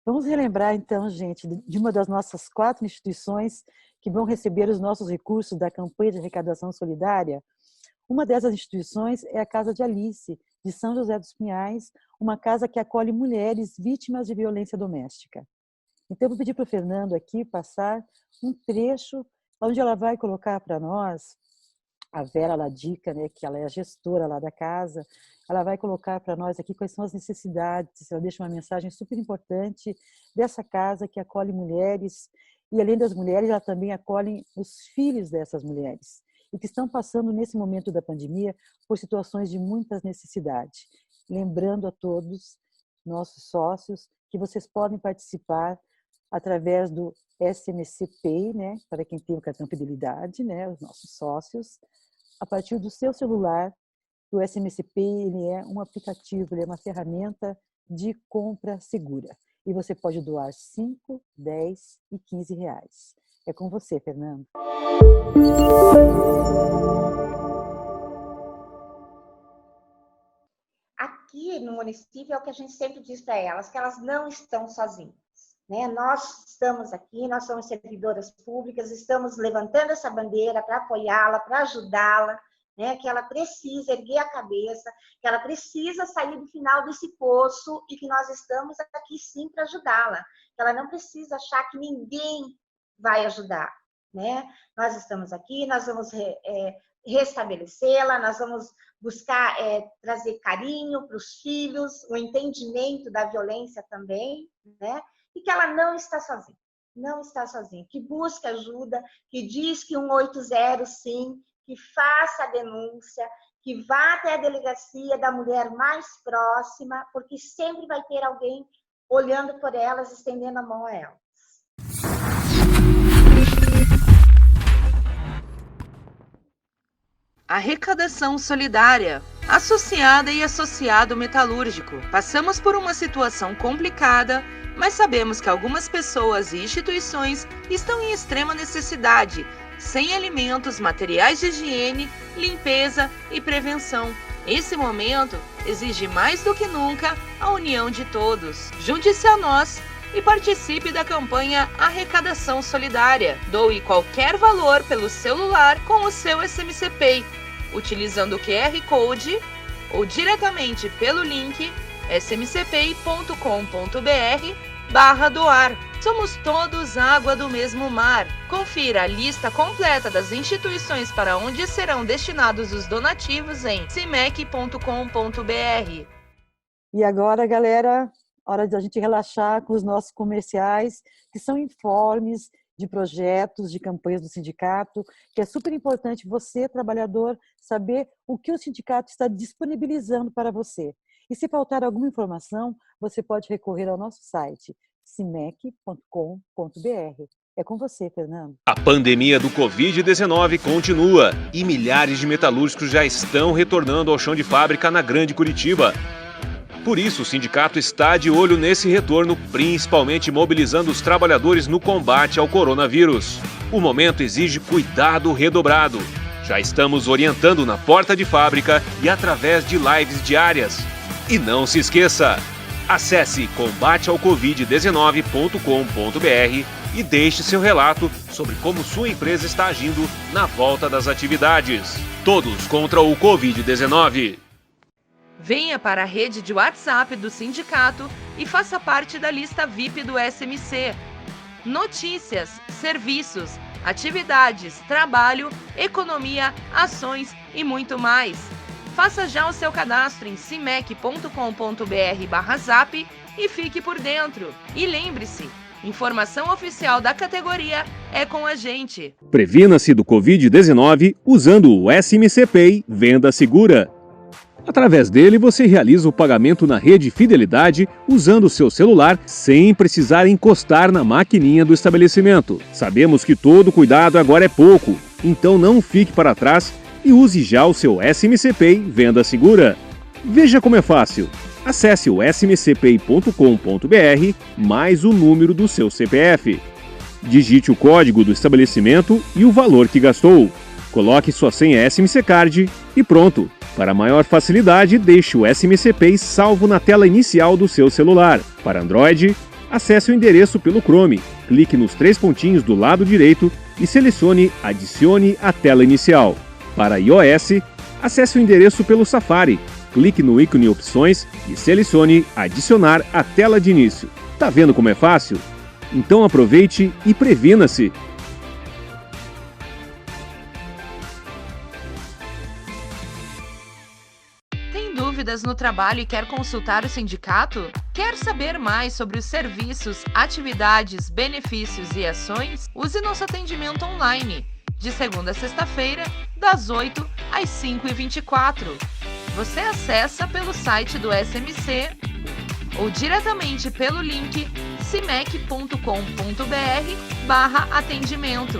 Vamos relembrar, então, gente, de uma das nossas 4 instituições que vão receber os nossos recursos da campanha de arrecadação solidária. Uma dessas instituições é a Casa de Alice, de São José dos Pinhais, uma casa que acolhe mulheres vítimas de violência doméstica. Então, eu vou pedir para o Fernando aqui passar um trecho onde ela vai colocar para nós, a Vera Ladica, né, que ela é a gestora lá da casa, ela vai colocar para nós aqui quais são as necessidades, ela deixa uma mensagem super importante dessa casa que acolhe mulheres, e além das mulheres, ela também acolhe os filhos dessas mulheres, e que estão passando nesse momento da pandemia por situações de muitas necessidades. Lembrando a todos, nossos sócios, que vocês podem participar através do SMC Pay, né, para quem tem o cartão Fidelidade, né, os nossos sócios, a partir do seu celular. O SMC Pay, ele é um aplicativo, ele é uma ferramenta de compra segura. E você pode doar 5, 10 e 15 reais. É com você, Fernando. Aqui no município é o que a gente sempre diz para elas, que elas não estão sozinhas. Né? Nós estamos aqui, nós somos servidoras públicas, estamos levantando essa bandeira para apoiá-la, para ajudá-la, né? Que ela precisa erguer a cabeça, que ela precisa sair do final desse poço e que nós estamos aqui sim para ajudá-la. Que ela não precisa achar que ninguém vai ajudar. Né? Nós estamos aqui, nós vamos restabelecê-la, nós vamos buscar trazer carinho para os filhos, o entendimento da violência também, né? E que ela não está sozinha, não está sozinha, que busque ajuda, que diz que 180 sim, que faça a denúncia, que vá até a delegacia da mulher mais próxima, porque sempre vai ter alguém olhando por elas, estendendo a mão a elas. Arrecadação solidária. Associada e associado metalúrgico. Passamos por uma situação complicada, mas sabemos que algumas pessoas e instituições estão em extrema necessidade, sem alimentos, materiais de higiene, limpeza e prevenção. Esse momento exige mais do que nunca a união de todos. Junte-se a nós e participe da campanha Arrecadação Solidária. Doe qualquer valor pelo celular com o seu SMC Pay, utilizando o QR Code ou diretamente pelo link smcpay.com.br/doar. Somos todos água do mesmo mar. Confira a lista completa das instituições para onde serão destinados os donativos em cimec.com.br. E agora, galera, hora de a gente relaxar com os nossos comerciais, que são informes de projetos, de campanhas do sindicato, que é super importante você, trabalhador, saber o que o sindicato está disponibilizando para você. E se faltar alguma informação, você pode recorrer ao nosso site, cimec.com.br. É com você, Fernando. A pandemia do Covid-19 continua e milhares de metalúrgicos já estão retornando ao chão de fábrica na Grande Curitiba. Por isso, o sindicato está de olho nesse retorno, principalmente mobilizando os trabalhadores no combate ao coronavírus. O momento exige cuidado redobrado. Já estamos orientando na porta de fábrica e através de lives diárias. E não se esqueça, acesse combateaocovid19.com.br e deixe seu relato sobre como sua empresa está agindo na volta das atividades. Todos contra o Covid-19. Venha para a rede de WhatsApp do sindicato e faça parte da lista VIP do SMC. Notícias, serviços, atividades, trabalho, economia, ações e muito mais. Faça já o seu cadastro em cimec.com.br/zap e fique por dentro. E lembre-se, informação oficial da categoria é com a gente. Previna-se do Covid-19 usando o SMC Pay Venda Segura. Através dele, você realiza o pagamento na rede Fidelidade usando o seu celular sem precisar encostar na maquininha do estabelecimento. Sabemos que todo cuidado agora é pouco, então não fique para trás e use já o seu SMC Pay Venda Segura. Veja como é fácil. Acesse o smcpay.com.br mais o número do seu CPF. Digite o código do estabelecimento e o valor que gastou. Coloque sua senha SMC Card e pronto. Para maior facilidade, deixe o SMC Pay salvo na tela inicial do seu celular. Para Android, acesse o endereço pelo Chrome, clique nos 3 pontinhos do lado direito e selecione Adicione à tela inicial. Para iOS, acesse o endereço pelo Safari, clique no ícone Opções e selecione Adicionar à tela de início. Tá vendo como é fácil? Então aproveite e previna-se! Dúvidas no trabalho e quer consultar o sindicato? Quer saber mais sobre os serviços, atividades, benefícios e ações? Use nosso atendimento online, de segunda a sexta-feira, das 8 às 5h24. Você acessa pelo site do SMC ou diretamente pelo link cimec.com.br/atendimento.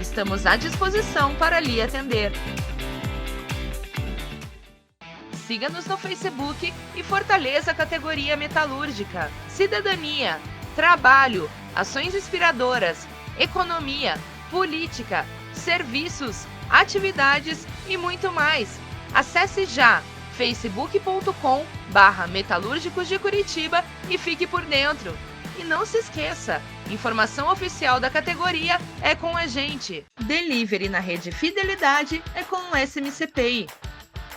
Estamos à disposição para lhe atender. Siga-nos no Facebook e fortaleça a categoria metalúrgica. Cidadania, trabalho, ações inspiradoras, economia, política, serviços, atividades e muito mais. Acesse já facebook.com/metalúrgicos de Curitiba e fique por dentro. E não se esqueça, informação oficial da categoria é com a gente. Delivery na rede Fidelidade é com o SMC Pay.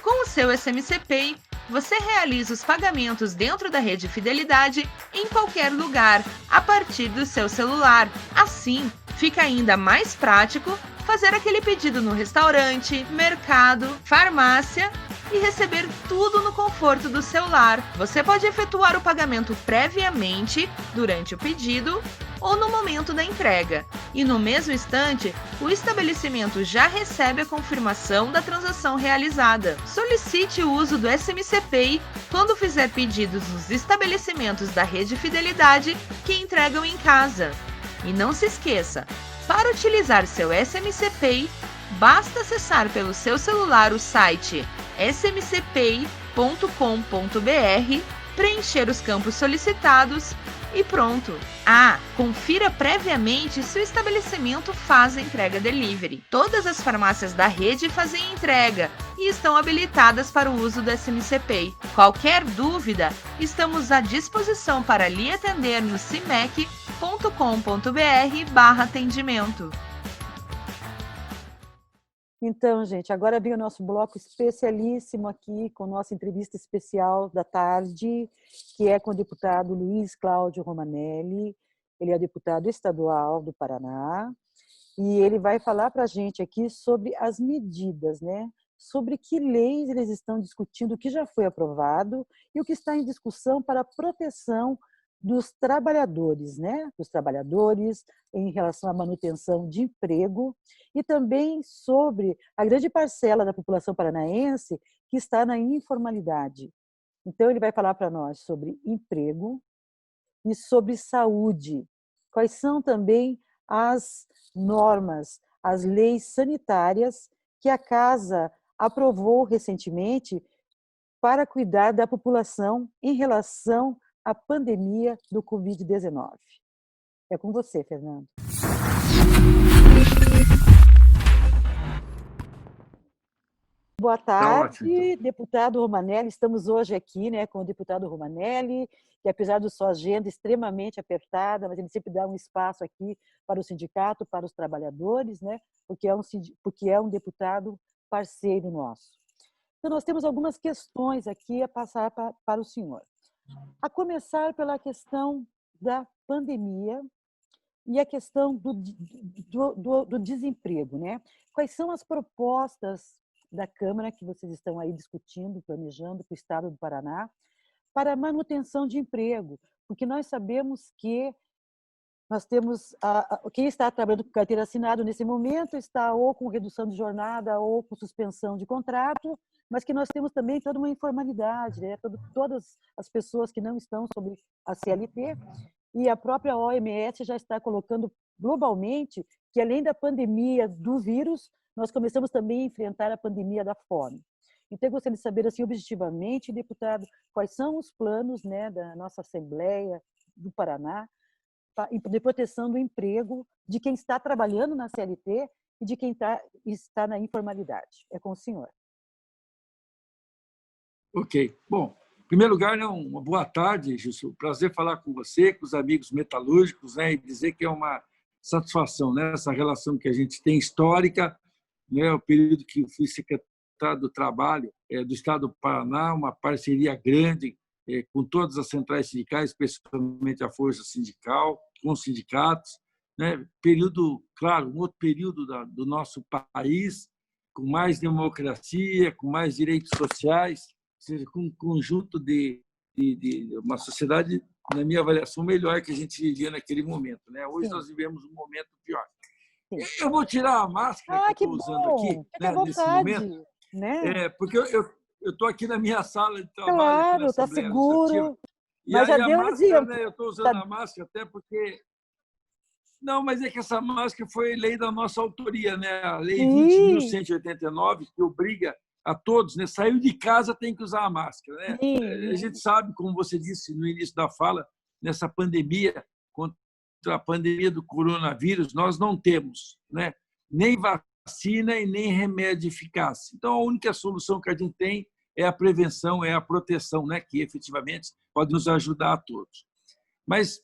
Com o seu SMC Pay, você realiza os pagamentos dentro da rede Fidelidade em qualquer lugar, a partir do seu celular. Assim, fica ainda mais prático fazer aquele pedido no restaurante, mercado, farmácia e receber tudo no conforto do celular. Você pode efetuar o pagamento previamente, durante o pedido ou no momento da entrega. E no mesmo instante, o estabelecimento já recebe a confirmação da transação realizada. Solicite o uso do SMC Pay quando fizer pedidos nos estabelecimentos da rede Fidelidade que entregam em casa. E não se esqueça, para utilizar seu SMC Pay, basta acessar pelo seu celular o site smcpay.com.br, preencher os campos solicitados e pronto. Confira previamente se o estabelecimento faz a entrega delivery. Todas as farmácias da rede fazem entrega e estão habilitadas para o uso do SMC Pay. Qualquer dúvida, estamos à disposição para lhe atender no cimec.com.br/atendimento. Então, gente, agora vem o nosso bloco especialíssimo aqui, com nossa entrevista especial da tarde, que é com o deputado Luiz Cláudio Romanelli. Ele é deputado estadual do Paraná e ele vai falar para a gente aqui sobre as medidas, né? Sobre que leis eles estão discutindo, o que já foi aprovado e o que está em discussão para a proteção dos trabalhadores, né? Dos trabalhadores em relação à manutenção de emprego e também sobre a grande parcela da população paranaense que está na informalidade. Então, ele vai falar para nós sobre emprego e sobre saúde. Quais são também as normas, as leis sanitárias que a Casa aprovou recentemente para cuidar da população em relação à pandemia do Covid-19. É com você, Fernando. Boa tarde, deputado Romanelli. Estamos hoje aqui, né, com o deputado Romanelli que apesar de sua agenda extremamente apertada, mas ele sempre dá um espaço aqui para o sindicato, para os trabalhadores, né? Porque é um deputado parceiro nosso. Então, nós temos algumas questões aqui a passar para o senhor. A começar pela questão da pandemia e a questão do desemprego, né? Quais são as propostas da Câmara que vocês estão aí discutindo, planejando para o Estado do Paraná, para a manutenção de emprego? Porque nós sabemos que nós temos quem está trabalhando com carteira assinada nesse momento está ou com redução de jornada ou com suspensão de contrato, mas que nós temos também toda uma informalidade, né? Todas as pessoas que não estão sob a CLT, e a própria OMS já está colocando globalmente que, além da pandemia do vírus, nós começamos também a enfrentar a pandemia da fome. Então, eu gostaria de saber, assim, objetivamente, deputado, quais são os planos, né, da nossa Assembleia do Paraná de proteção do emprego de quem está trabalhando na CLT e de quem está na informalidade. É com o senhor. Ok. Bom, em primeiro lugar, uma boa tarde, Gilson. Prazer falar com você, com os amigos metalúrgicos, né, e dizer que é uma satisfação, né, essa relação que a gente tem histórica, né, o período que eu fui secretário do Trabalho do Estado do Paraná, uma parceria grande com todas as centrais sindicais, especialmente a Força Sindical, com os sindicatos, né? Período, claro, um outro período do nosso país, com mais democracia, com mais direitos sociais, ou seja, com um conjunto de uma sociedade, na minha avaliação, melhor que a gente vivia naquele momento, né? Hoje nós vivemos um momento pior. Eu vou tirar a máscara que eu estou usando aqui, né, nesse momento, né? Porque eu estou aqui na minha sala de trabalho. Claro, está seguro. Mas já deu exemplo. Né, eu estou usando a máscara até porque... Não, mas é que essa máscara foi lei da nossa autoria, né? A Lei 20.189, que obriga a todos, né? Saiu de casa tem que usar a máscara, né? A gente sabe, como você disse no início da fala, nessa pandemia, contra a pandemia do coronavírus, nós não temos, né, nem vacina e nem remédio eficaz. Então, a única solução que a gente tem é a prevenção, é a proteção, né, que efetivamente pode nos ajudar a todos. Mas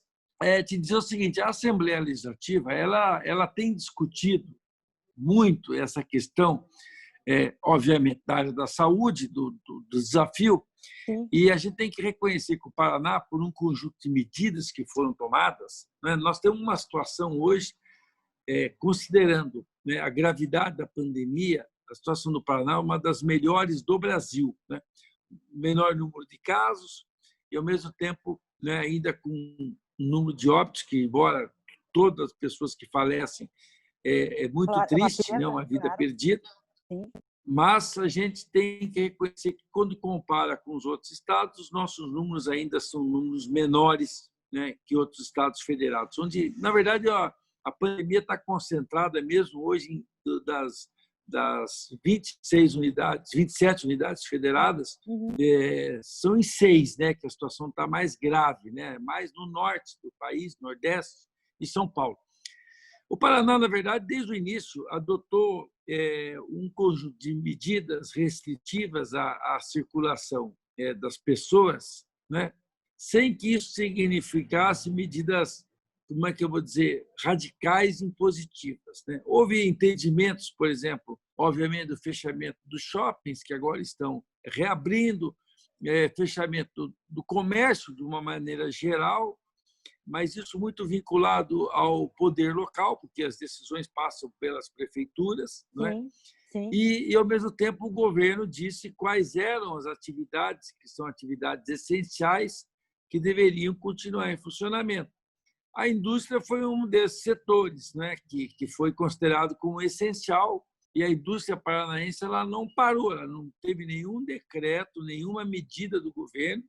te dizer o seguinte, a Assembleia Legislativa ela tem discutido muito essa questão, obviamente, da área da saúde, do desafio, e a gente tem que reconhecer que o Paraná, por um conjunto de medidas que foram tomadas, né, nós temos uma situação hoje, considerando, né, a gravidade da pandemia, a situação do Paraná é uma das melhores do Brasil, né? Menor número de casos e, ao mesmo tempo, né, ainda com um número de óbitos, que, embora todas as pessoas que falecem, é muito triste, né, uma vida perdida. Sim. Mas a gente tem que reconhecer que, quando compara com os outros estados, os nossos números ainda são números menores, né, que outros estados federados, onde, na verdade, a pandemia está concentrada mesmo hoje das 26 unidades, 27 unidades federadas, são em 6, né, que a situação está mais grave, né, mais no norte do país, nordeste e São Paulo. O Paraná, na verdade, desde o início, adotou um conjunto de medidas restritivas à circulação das pessoas, né, sem que isso significasse medidas, como é que eu vou dizer, radicais e impositivas, né? Houve entendimentos, por exemplo, obviamente, do fechamento dos shoppings, que agora estão reabrindo, fechamento do comércio de uma maneira geral, mas isso muito vinculado ao poder local, porque as decisões passam pelas prefeituras, não é? Sim. E, ao mesmo tempo, o governo disse quais eram as atividades, que são atividades essenciais, que deveriam continuar em funcionamento. A indústria foi um desses setores, né, que foi considerado como essencial, e a indústria paranaense ela não parou, ela não teve nenhum decreto, nenhuma medida do governo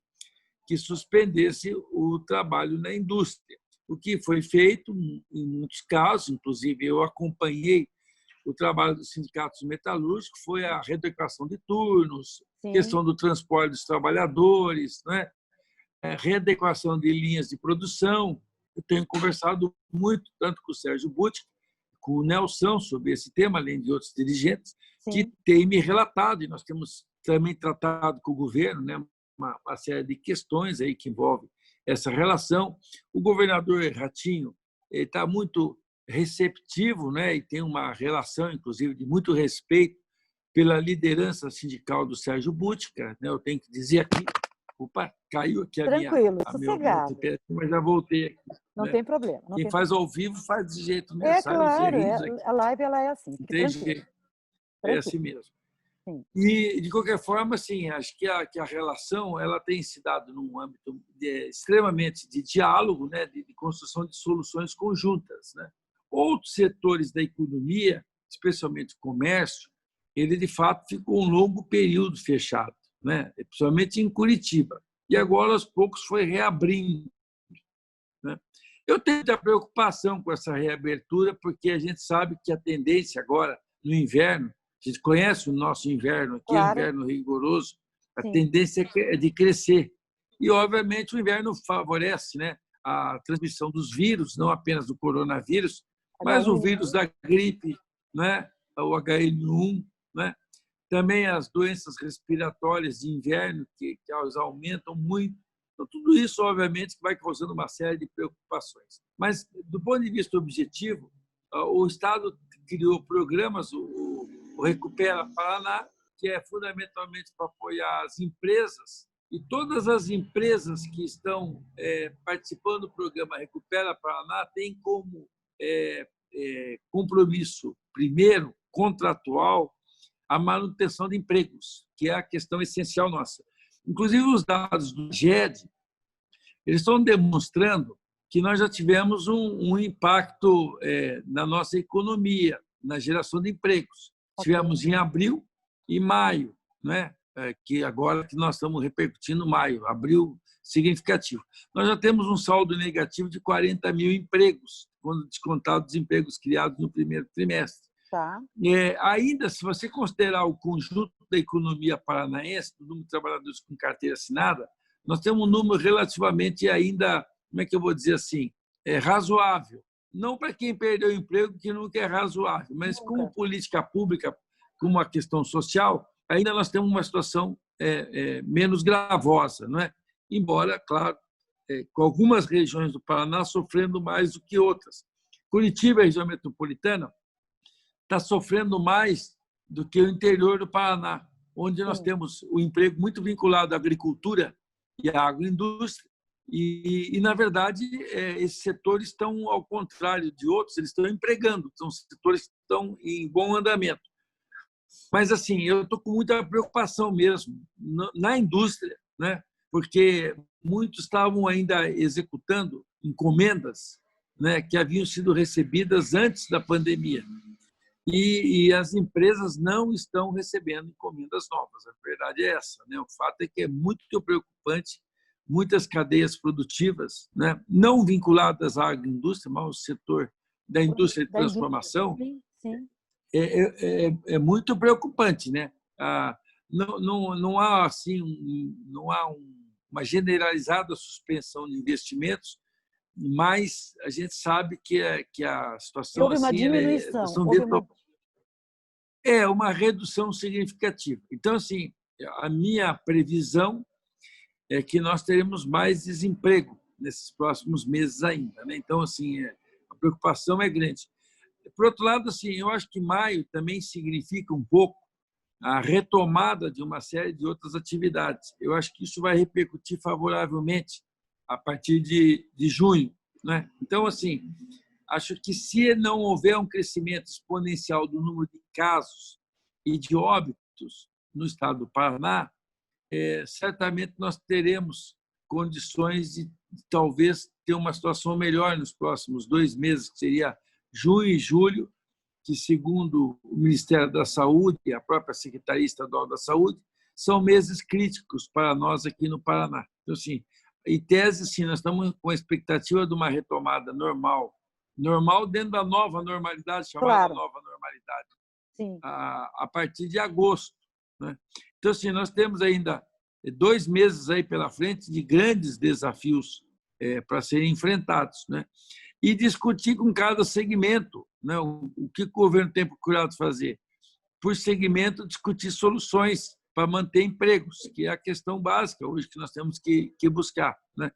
que suspendesse o trabalho na indústria. O que foi feito, em muitos casos, inclusive eu acompanhei o trabalho dos sindicatos metalúrgicos, foi a readequação de turnos, questão do transporte dos trabalhadores, né? Readequação de linhas de produção. Eu tenho conversado muito, tanto com o Sérgio Butti, com o Nelson, sobre esse tema, além de outros dirigentes, que têm me relatado, e nós temos também tratado com o governo, né, uma série de questões aí que envolvem essa relação. O governador Ratinho está muito receptivo, né? E tem uma relação, inclusive, de muito respeito pela liderança sindical do Sérgio Butka, né? Eu tenho que dizer aqui, opa, caiu aqui Tranquilo, a sossegado. mas já voltei aqui. Não Né? tem problema. Quem faz ao vivo faz desse jeito mesmo. É claro, a live ela é assim. Não tem jeito. É assim mesmo. Sim. E, de qualquer forma, assim, acho que a relação ela tem se dado num âmbito extremamente de diálogo, né? De construção de soluções conjuntas. Né? Outros setores da economia, especialmente o comércio, ele, de fato, ficou um longo período fechado, né? Principalmente em Curitiba. E agora, aos poucos, foi reabrindo. Né? Eu tenho a preocupação com essa reabertura, porque a gente sabe que a tendência agora, no inverno, a gente conhece o nosso inverno, aqui é um inverno rigoroso, a tendência é de crescer. E, obviamente, o inverno favorece, né, a transmissão dos vírus, não apenas do coronavírus, mas o vírus da gripe, né, o H1N1, né? Também as doenças respiratórias de inverno, que aumentam muito. Então, tudo isso, obviamente, vai causando uma série de preocupações. Mas, do ponto de vista objetivo, o Estado criou programas, o Recupera Paraná, que é fundamentalmente para apoiar as empresas, e todas as empresas que estão participando do programa Recupera Paraná têm como compromisso, primeiro, contratual, a manutenção de empregos, que é a questão essencial nossa. Inclusive, os dados do GED, eles estão demonstrando que nós já tivemos um impacto na nossa economia, na geração de empregos. Tivemos em abril e maio, né? Que agora que nós estamos repercutindo maio, abril significativo. Nós já temos um saldo negativo de 40 mil empregos, quando descontado os empregos criados no primeiro trimestre. Tá. Ainda, se você considerar o conjunto da economia paranaense, do número de trabalhadores com carteira assinada, nós temos um número relativamente ainda, como é que eu vou dizer assim, razoável. Não para quem perdeu o emprego, que nunca é razoável, mas como política pública, como uma questão social, ainda nós temos uma situação menos gravosa, não é? Embora, claro, com algumas regiões do Paraná sofrendo mais do que outras. Curitiba, a região metropolitana, está sofrendo mais do que o interior do Paraná, onde nós temos o emprego muito vinculado à agricultura e à agroindústria. E na verdade, esses setores estão, ao contrário de outros, eles estão empregando, são setores que estão em bom andamento. Mas, assim, eu estou com muita preocupação mesmo na indústria, né? Porque muitos estavam ainda executando encomendas, né, que haviam sido recebidas antes da pandemia. E as empresas não estão recebendo encomendas novas. A verdade é essa, né? O fato é que é muito preocupante. Muitas cadeias produtivas, né, não vinculadas à agroindústria, mas ao setor da indústria de transformação, é muito preocupante, né? Não há assim, não há uma generalizada suspensão de investimentos, mas a gente sabe que a situação houve uma diminuição, é uma redução significativa. Então, assim, a minha previsão é que nós teremos mais desemprego nesses próximos meses ainda, né? Então, assim, a preocupação é grande. Por outro lado, assim, eu acho que maio também significa um pouco a retomada de uma série de outras atividades. Eu acho que isso vai repercutir favoravelmente a partir de junho, né? Então, assim, acho que se não houver um crescimento exponencial do número de casos e de óbitos no estado do Paraná, certamente nós teremos condições de talvez ter uma situação melhor nos próximos 2 meses, que seria junho e julho, que, segundo o Ministério da Saúde e a própria Secretaria Estadual da Saúde, são meses críticos para nós aqui no Paraná. Então, assim, em tese, sim, nós estamos com a expectativa de uma retomada normal dentro da nova normalidade, chamada nova normalidade, a partir de agosto, né? Então, assim, nós temos ainda 2 meses aí pela frente de grandes desafios para serem enfrentados, né? E discutir com cada segmento, né, o que o governo tem procurado fazer. Por segmento, discutir soluções para manter empregos, que é a questão básica hoje que nós temos que buscar, né?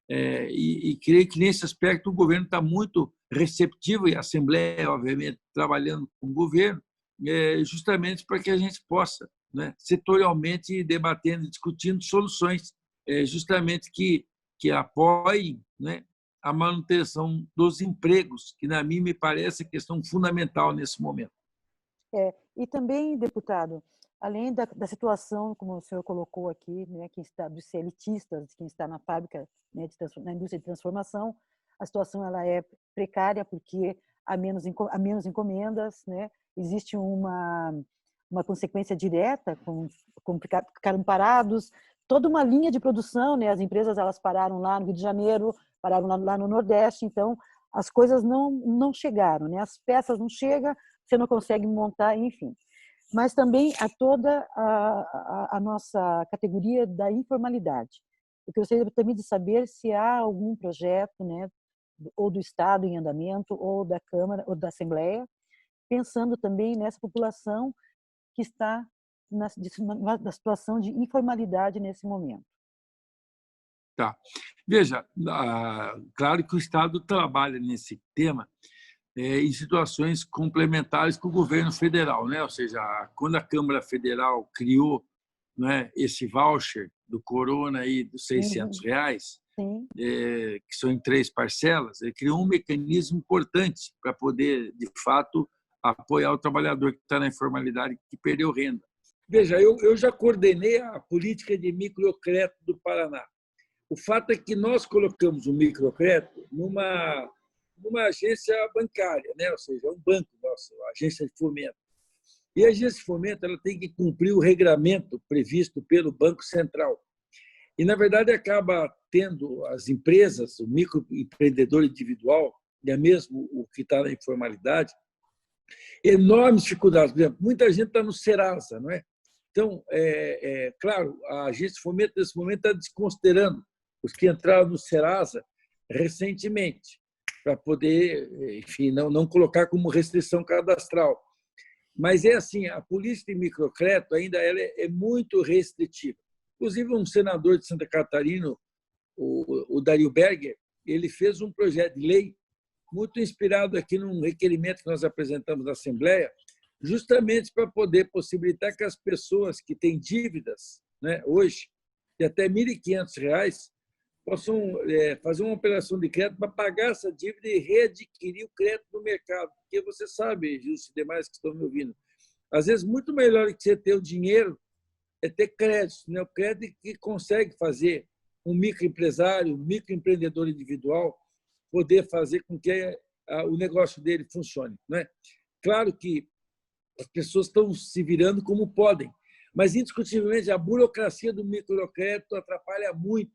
E creio que, nesse aspecto, o governo está muito receptivo, e a Assembleia, obviamente, trabalhando com o governo, justamente para que a gente possa, né, setorialmente, debatendo, discutindo soluções justamente que apoiem, né, a manutenção dos empregos, que, na mim, me parece a questão fundamental nesse momento. E também, deputado, além da situação, como o senhor colocou aqui, né, quem está dos elitistas, quem está na fábrica, né, na indústria de transformação, a situação ela é precária porque há menos encomendas, né, existe uma consequência direta, ficaram parados, toda uma linha de produção, né, as empresas elas pararam lá no Rio de Janeiro, pararam lá no Nordeste, então as coisas não chegaram, né, as peças não chegam, você não consegue montar, enfim. Mas também há toda a nossa categoria da informalidade. Eu gostaria também de saber se há algum projeto, né, ou do Estado em andamento, ou da Câmara, ou da Assembleia, pensando também nessa população que está na situação de informalidade nesse momento. Tá. Veja, claro que o Estado trabalha nesse tema em situações complementares com o governo federal, né? Ou seja, quando a Câmara Federal criou, né, esse voucher do Corona aí dos R$600, que são em 3 parcelas, ele criou um mecanismo importante para poder, de fato, apoiar o trabalhador que está na informalidade, que perdeu renda. Veja, eu já coordenei a política de microcrédito do Paraná. O fato é que nós colocamos o microcrédito numa agência bancária, né? Ou seja, um banco nosso, a agência de fomento. E a agência de fomento ela tem que cumprir o regramento previsto pelo Banco Central. E, na verdade, acaba tendo as empresas, o microempreendedor individual, e mesmo o que está na informalidade, enormes dificuldades. Por exemplo, muita gente está no Serasa, não é? Então, claro, a agência de fomento, nesse momento, está desconsiderando os que entraram no Serasa recentemente, para poder, enfim, não colocar como restrição cadastral. Mas é assim, a política de microcrédito ainda ela é muito restritiva. Inclusive, um senador de Santa Catarina, o Dario Berger, ele fez um projeto de lei muito inspirado aqui num requerimento que nós apresentamos na Assembleia, justamente para poder possibilitar que as pessoas que têm dívidas, né, hoje, de até R$1.500, possam fazer uma operação de crédito para pagar essa dívida e readquirir o crédito no mercado. Porque você sabe, Gilson e demais que estão me ouvindo, às vezes muito melhor que você ter o dinheiro é ter crédito, né? O crédito que consegue fazer um microempresário, um microempreendedor individual poder fazer com que o negócio dele funcione, né? Claro que as pessoas estão se virando como podem, mas, indiscutivelmente, a burocracia do microcrédito atrapalha muito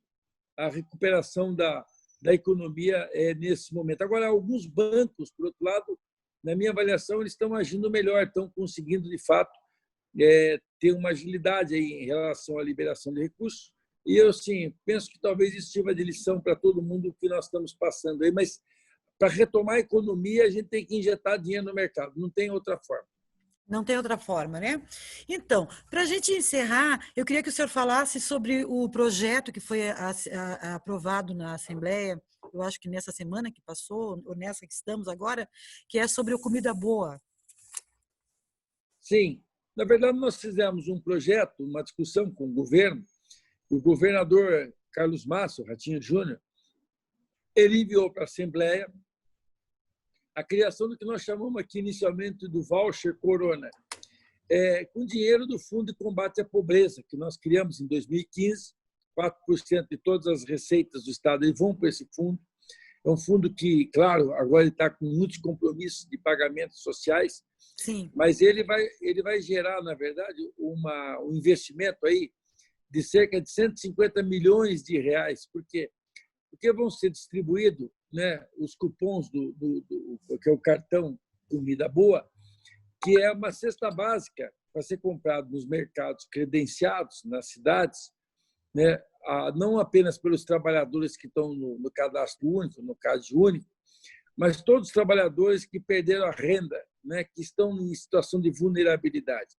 a recuperação da economia nesse momento. Agora, alguns bancos, por outro lado, na minha avaliação, eles estão agindo melhor, estão conseguindo, de fato, ter uma agilidade aí em relação à liberação de recursos. E eu, sim, penso que talvez isso sirva de lição para todo mundo o que nós estamos passando aí, mas para retomar a economia, a gente tem que injetar dinheiro no mercado, não tem outra forma. Não tem outra forma, né? Então, para a gente encerrar, eu queria que o senhor falasse sobre o projeto que foi aprovado na Assembleia, eu acho que nessa semana que passou, ou nessa que estamos agora, que é sobre o Comida Boa. Sim. Na verdade, nós fizemos um projeto, uma discussão com o governo. O governador Carlos Massa, Ratinho Júnior, ele enviou para a Assembleia a criação do que nós chamamos aqui inicialmente do voucher Corona, com dinheiro do Fundo de Combate à Pobreza, que nós criamos em 2015, 4% de todas as receitas do Estado vão para esse fundo. É um fundo que, claro, agora ele está com muitos compromissos de pagamentos sociais, sim, mas ele vai gerar, na verdade, um investimento aí de cerca de R$150 milhões. Por quê? Porque vão ser distribuídos, né, os cupons que é o cartão Comida Boa, que é uma cesta básica para ser comprado nos mercados credenciados, nas cidades, né, não apenas pelos trabalhadores que estão no cadastro único, no CAD único, mas todos os trabalhadores que perderam a renda, né, que estão em situação de vulnerabilidade.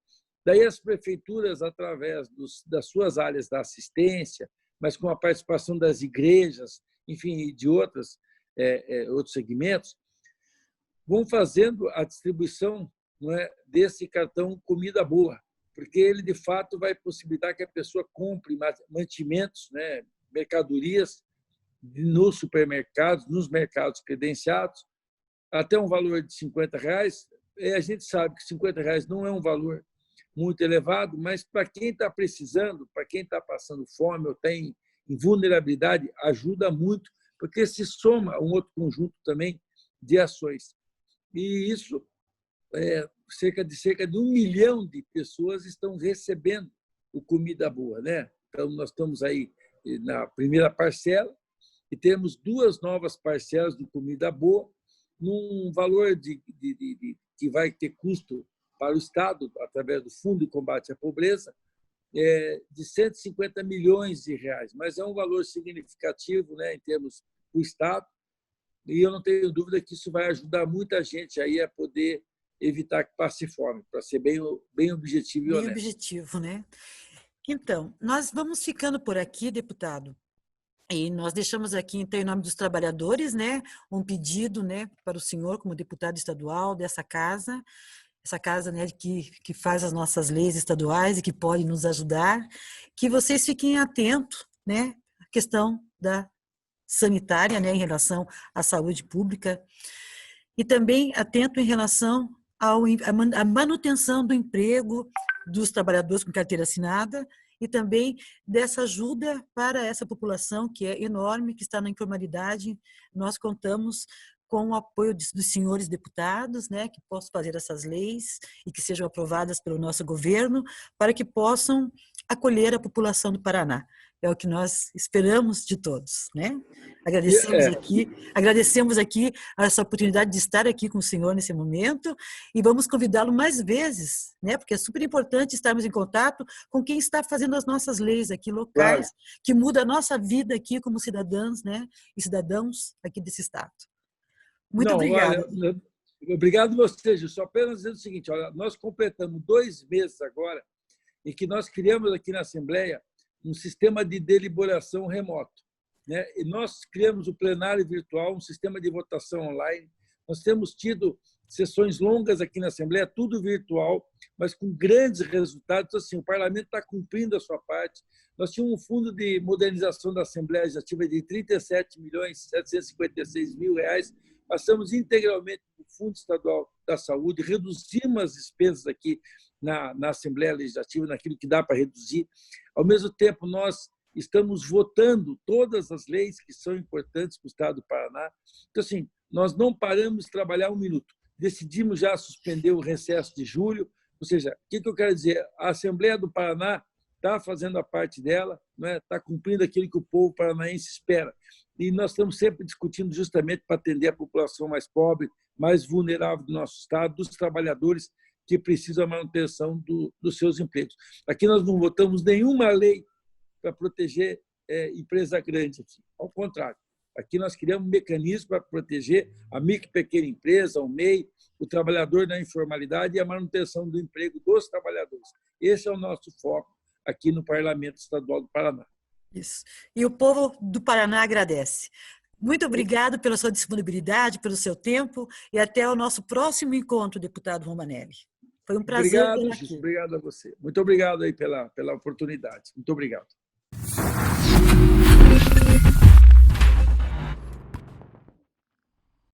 Daí as prefeituras, através das suas áreas da assistência, mas com a participação das igrejas enfim, de outros segmentos, vão fazendo a distribuição, não é, desse cartão Comida Boa, porque ele, de fato, vai possibilitar que a pessoa compre mantimentos, né, mercadorias nos supermercados, nos mercados credenciados, até um valor de R$50. A gente sabe que R$50 não é um valor muito elevado, mas para quem está precisando, para quem está passando fome ou tem vulnerabilidade, ajuda muito, porque se soma a um outro conjunto também de ações. E isso, cerca de 1 milhão de pessoas estão recebendo o Comida Boa, né? Então, nós estamos aí na primeira parcela e temos 2 novas parcelas do Comida Boa, num valor que vai ter custo para o Estado, através do Fundo de Combate à Pobreza, de R$150 milhões. Mas é um valor significativo, né, em termos do Estado, e eu não tenho dúvida que isso vai ajudar muita gente aí a poder evitar que passe fome, para ser bem objetivo e honesto. Bem objetivo, né? Então, nós vamos ficando por aqui, deputado. E nós deixamos aqui, então, em nome dos trabalhadores, né, um pedido, né, para o senhor, como deputado estadual dessa casa, essa casa, né, que faz as nossas leis estaduais e que pode nos ajudar, que vocês fiquem atentos, né, à questão da sanitária, né, em relação à saúde pública, e também atento em relação à manutenção do emprego dos trabalhadores com carteira assinada, e também dessa ajuda para essa população que é enorme, que está na informalidade. Nós contamos com o apoio dos senhores deputados, né, que possam fazer essas leis e que sejam aprovadas pelo nosso governo, para que possam acolher a população do Paraná. É o que nós esperamos de todos, né? Agradecemos aqui essa oportunidade de estar aqui com o senhor nesse momento e vamos convidá-lo mais vezes, né? Porque é super importante estarmos em contato com quem está fazendo as nossas leis aqui locais, claro, que muda a nossa vida aqui como cidadãos, né? E cidadãos aqui desse estado. Muito obrigada. Obrigado você, Gil. Só apenas dizendo o seguinte, olha, nós completamos 2 meses agora em que nós criamos aqui na Assembleia um sistema de deliberação remoto, né? E nós criamos o plenário virtual, um sistema de votação online. Nós temos tido sessões longas aqui na Assembleia, tudo virtual, mas com grandes resultados. Assim, o Parlamento está cumprindo a sua parte. Nós tínhamos um fundo de modernização da Assembleia Legislativa de R$37.756.000. Passamos integralmente para o Fundo Estadual da Saúde, reduzimos as despesas aqui na Assembleia Legislativa, naquilo que dá para reduzir. Ao mesmo tempo, nós estamos votando todas as leis que são importantes para o Estado do Paraná. Então, assim, nós não paramos de trabalhar um minuto. Decidimos já suspender o recesso de julho. Ou seja, o que eu quero dizer? A Assembleia do Paraná está fazendo a parte dela, né? Está cumprindo aquilo que o povo paranaense espera. E nós estamos sempre discutindo justamente para atender a população mais pobre, mais vulnerável do nosso Estado, dos trabalhadores que precisam da manutenção dos seus empregos. Aqui nós não votamos nenhuma lei para proteger empresa grande. Ao contrário, aqui nós criamos um mecanismo para proteger a micro e pequena empresa, o MEI, o trabalhador na informalidade e a manutenção do emprego dos trabalhadores. Esse é o nosso foco aqui no Parlamento Estadual do Paraná. Isso. E o povo do Paraná agradece. Muito obrigado pela sua disponibilidade, pelo seu tempo e até o nosso próximo encontro, deputado Romanelli. Foi um prazer. Obrigado, obrigado a você. Muito obrigado aí pela oportunidade. Muito obrigado.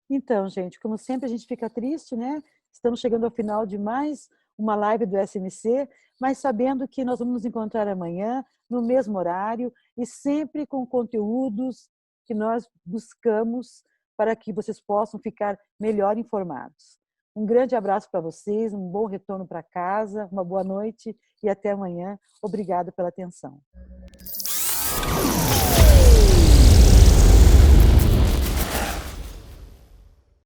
Então, gente, como sempre a gente fica triste, né? Estamos chegando ao final de mais uma live do SMC, mas sabendo que nós vamos nos encontrar amanhã, no mesmo horário, e sempre com conteúdos que nós buscamos para que vocês possam ficar melhor informados. Um grande abraço para vocês, um bom retorno para casa, uma boa noite e até amanhã. Obrigada pela atenção.